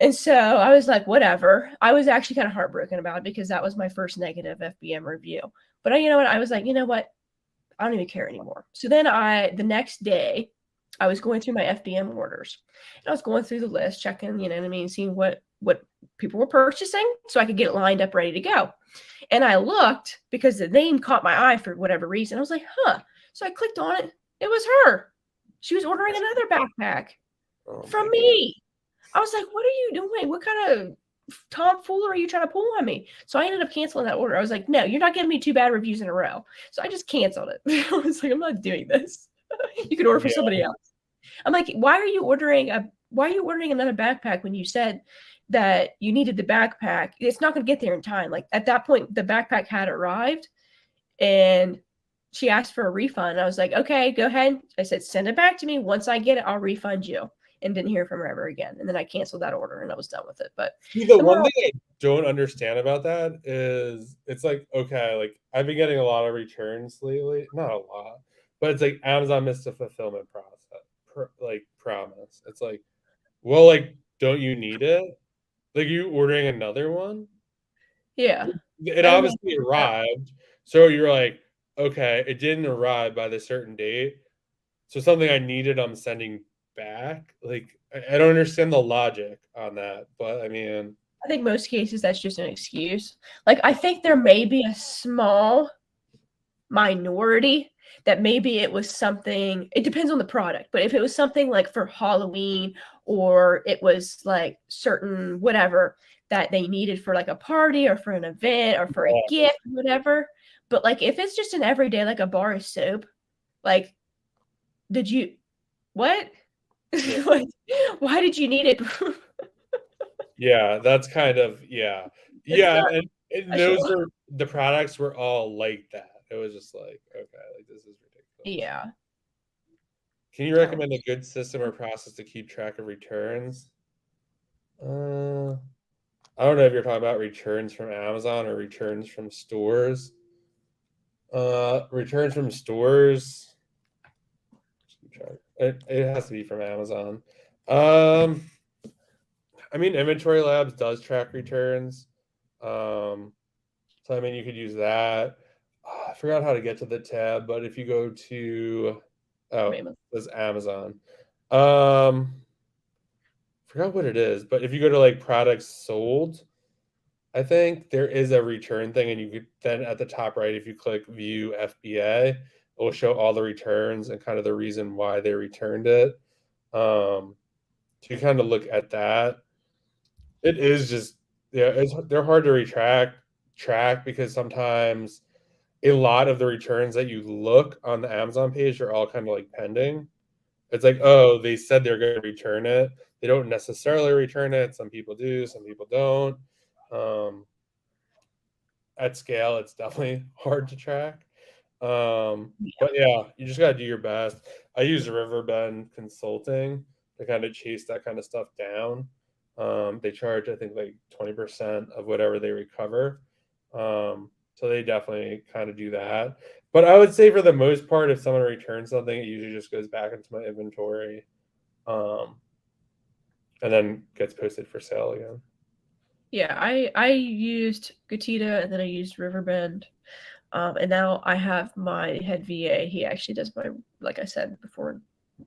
And so I was like, whatever. I was actually kind of heartbroken about it because that was my first negative FBM review. But you know what? I was like, you know what? I don't even care anymore. So then the next day, I was going through my FBM orders. And I was going through the list, checking, seeing what people were purchasing so I could get it lined up ready to go. And I looked because the name caught my eye for whatever reason. I was like, huh. So I clicked on it. It was her. She was ordering another backpack from me. I was like, what are you doing? What kind of tomfoolery are you trying to pull on me? So I ended up canceling that order. I was like, no, you're not giving me 2 bad reviews in a row. So I just canceled it. I was like, I'm not doing this. You can order for somebody else. I'm like, why are you ordering another backpack when you said that you needed the backpack? It's not going to get there in time. Like at that point, the backpack had arrived and she asked for a refund. I was like, okay, go ahead. I said, send it back to me. Once I get it, I'll refund you. And didn't hear from her ever again. And then I canceled that order and I was done with it. But the one thing I don't understand about that is it's like, okay, like I've been getting a lot of returns lately. Not a lot, but it's like Amazon missed a fulfillment process, promise. It's like, well, like, don't you need it? Like you ordering another one? Yeah. It obviously arrived. So you're like, okay, it didn't arrive by the certain date, so something I needed, I'm sending back. Like, I don't understand the logic on that, but I mean, I think most cases that's just an excuse. Like, I think there may be a small minority that maybe it was something, it depends on the product, but if it was something like for Halloween, or it was like certain whatever that they needed for like a party or for an event or for a gift, whatever. But like if it's just an everyday, like a bar of soap, like, did you what? yeah, Like, why did you need it? yeah, that's kind of yeah, It's yeah, not and those special. were the products were all like that. It was just like, okay, like this is ridiculous. Yeah. Can you recommend a good system or process to keep track of returns? I don't know if you're talking about returns from Amazon or returns from stores. Returns from stores. It has to be from Amazon. Um, I mean, Inventory Labs does track returns. So I mean, you could use that. I forgot how to get to the tab, but if you go to, oh, there's Amazon. Forgot what it is, but if you go to like products sold, I think there is a return thing, and you could then at the top right, if you click view FBA, it will show all the returns and kind of the reason why they returned it. So you kind of look at that. It is just yeah, they're hard to track because sometimes a lot of the returns that you look on the Amazon page are all kind of like pending. It's like, oh, they said they're going to return it. They don't necessarily return it. Some people do, some people don't. Um, at scale, it's definitely hard to track. But yeah, you just got to do your best. I use Riverbend Consulting to kind of chase that kind of stuff down. They charge, I think, like 20% of whatever they recover. So they definitely kind of do that. But I would say for the most part, if someone returns something, it usually just goes back into my inventory, um, and then gets posted for sale again. Yeah, I used Gatita and then I used Riverbend. And now I have my head VA. He actually does my, like I said before,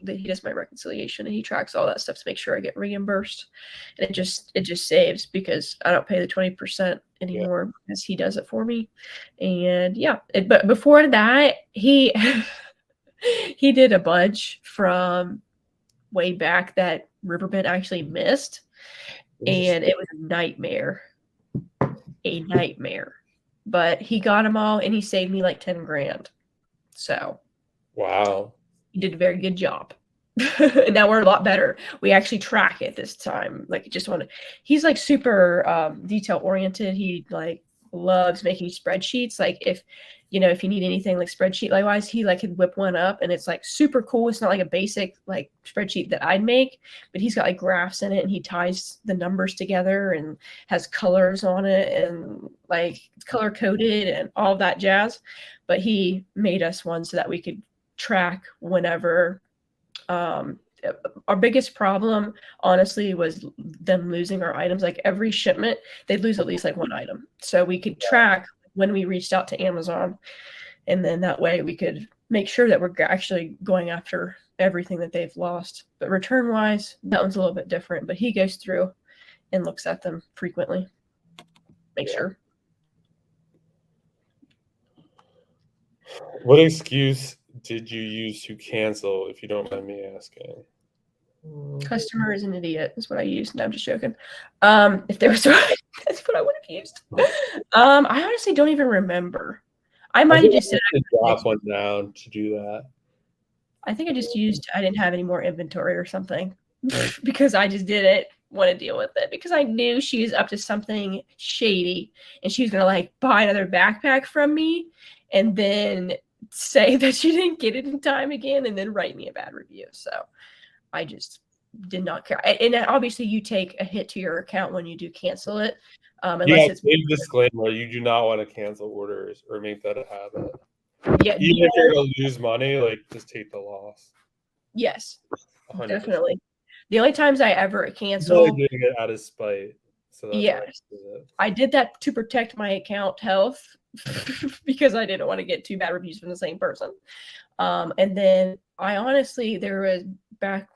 he does my reconciliation and he tracks all that stuff to make sure I get reimbursed. And it just saves because I don't pay the 20% Yeah. anymore because he does it for me. And yeah, but before that, he he did a bunch from way back that Riverbend actually missed, and it was a nightmare. A nightmare. But he got them all and he saved me like 10 grand. So Wow. he did a very good job. Now we're a lot better. We actually track it this time. Like, just want to, he's like super detail oriented. He like loves making spreadsheets. Like, if if you need anything like spreadsheet likewise, he like could whip one up and it's like super cool. It's not like a basic like spreadsheet that I'd make, but he's got like graphs in it and he ties the numbers together and has colors on it and like it's color coded and all that jazz. But he made us one so that we could track whenever our biggest problem honestly was them losing our items. Like every shipment they'd lose at least like one item, so we could track when we reached out to Amazon, and then that way we could make sure that we're actually going after everything that they've lost. But return wise, that one's a little bit different, but he goes through and looks at them frequently, make sure. What excuse did you use to cancel, if you don't mind me asking? Customer is an idiot is what I used. No, I'm just joking. If there was that's what I would have used. I honestly don't even remember. I might have just said drop one down to do that. I think I just used I didn't have any more inventory or something because I just didn't want to deal with it because I knew she was up to something shady and she was gonna like buy another backpack from me and then say that she didn't get it in time again and then write me a bad review. So I just did not care. And obviously you take a hit to your account when you do cancel it. Unless it's big disclaimer, you do not want to cancel orders or make that a habit. Yeah. Even if you're going to lose money, like just take the loss. Yes, 100%. definitely. The only times I ever cancel. Really doing it out of spite. So that's yes. I did that to protect my account health because I didn't want to get 2 bad reviews from the same person. And then I honestly, there was back,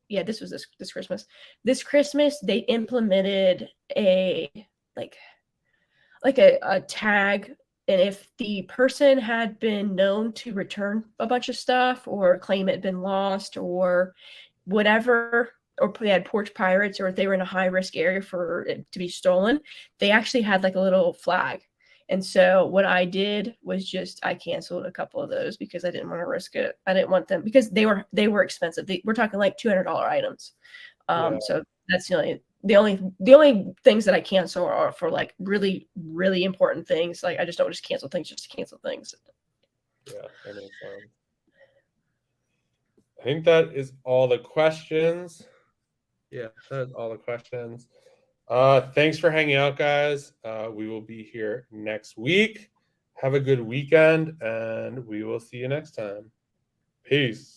yeah, this was this Christmas. This Christmas, they implemented a a tag, and if the person had been known to return a bunch of stuff or claim it had been lost or whatever, or they had porch pirates, or if they were in a high risk area for it to be stolen, they actually had like a little flag. And so what I did was just I canceled a couple of those because I didn't want to risk it. I didn't want them because they were expensive. We're talking like $200 items. So that's the only things that I cancel are for like really, really important things. Like I just don't just cancel things just to cancel things. Yeah, that makes sense. I think that is all the questions. Yeah, that is all the questions. Thanks for hanging out, guys. We will be here next week. Have a good weekend, and we will see you next time. Peace.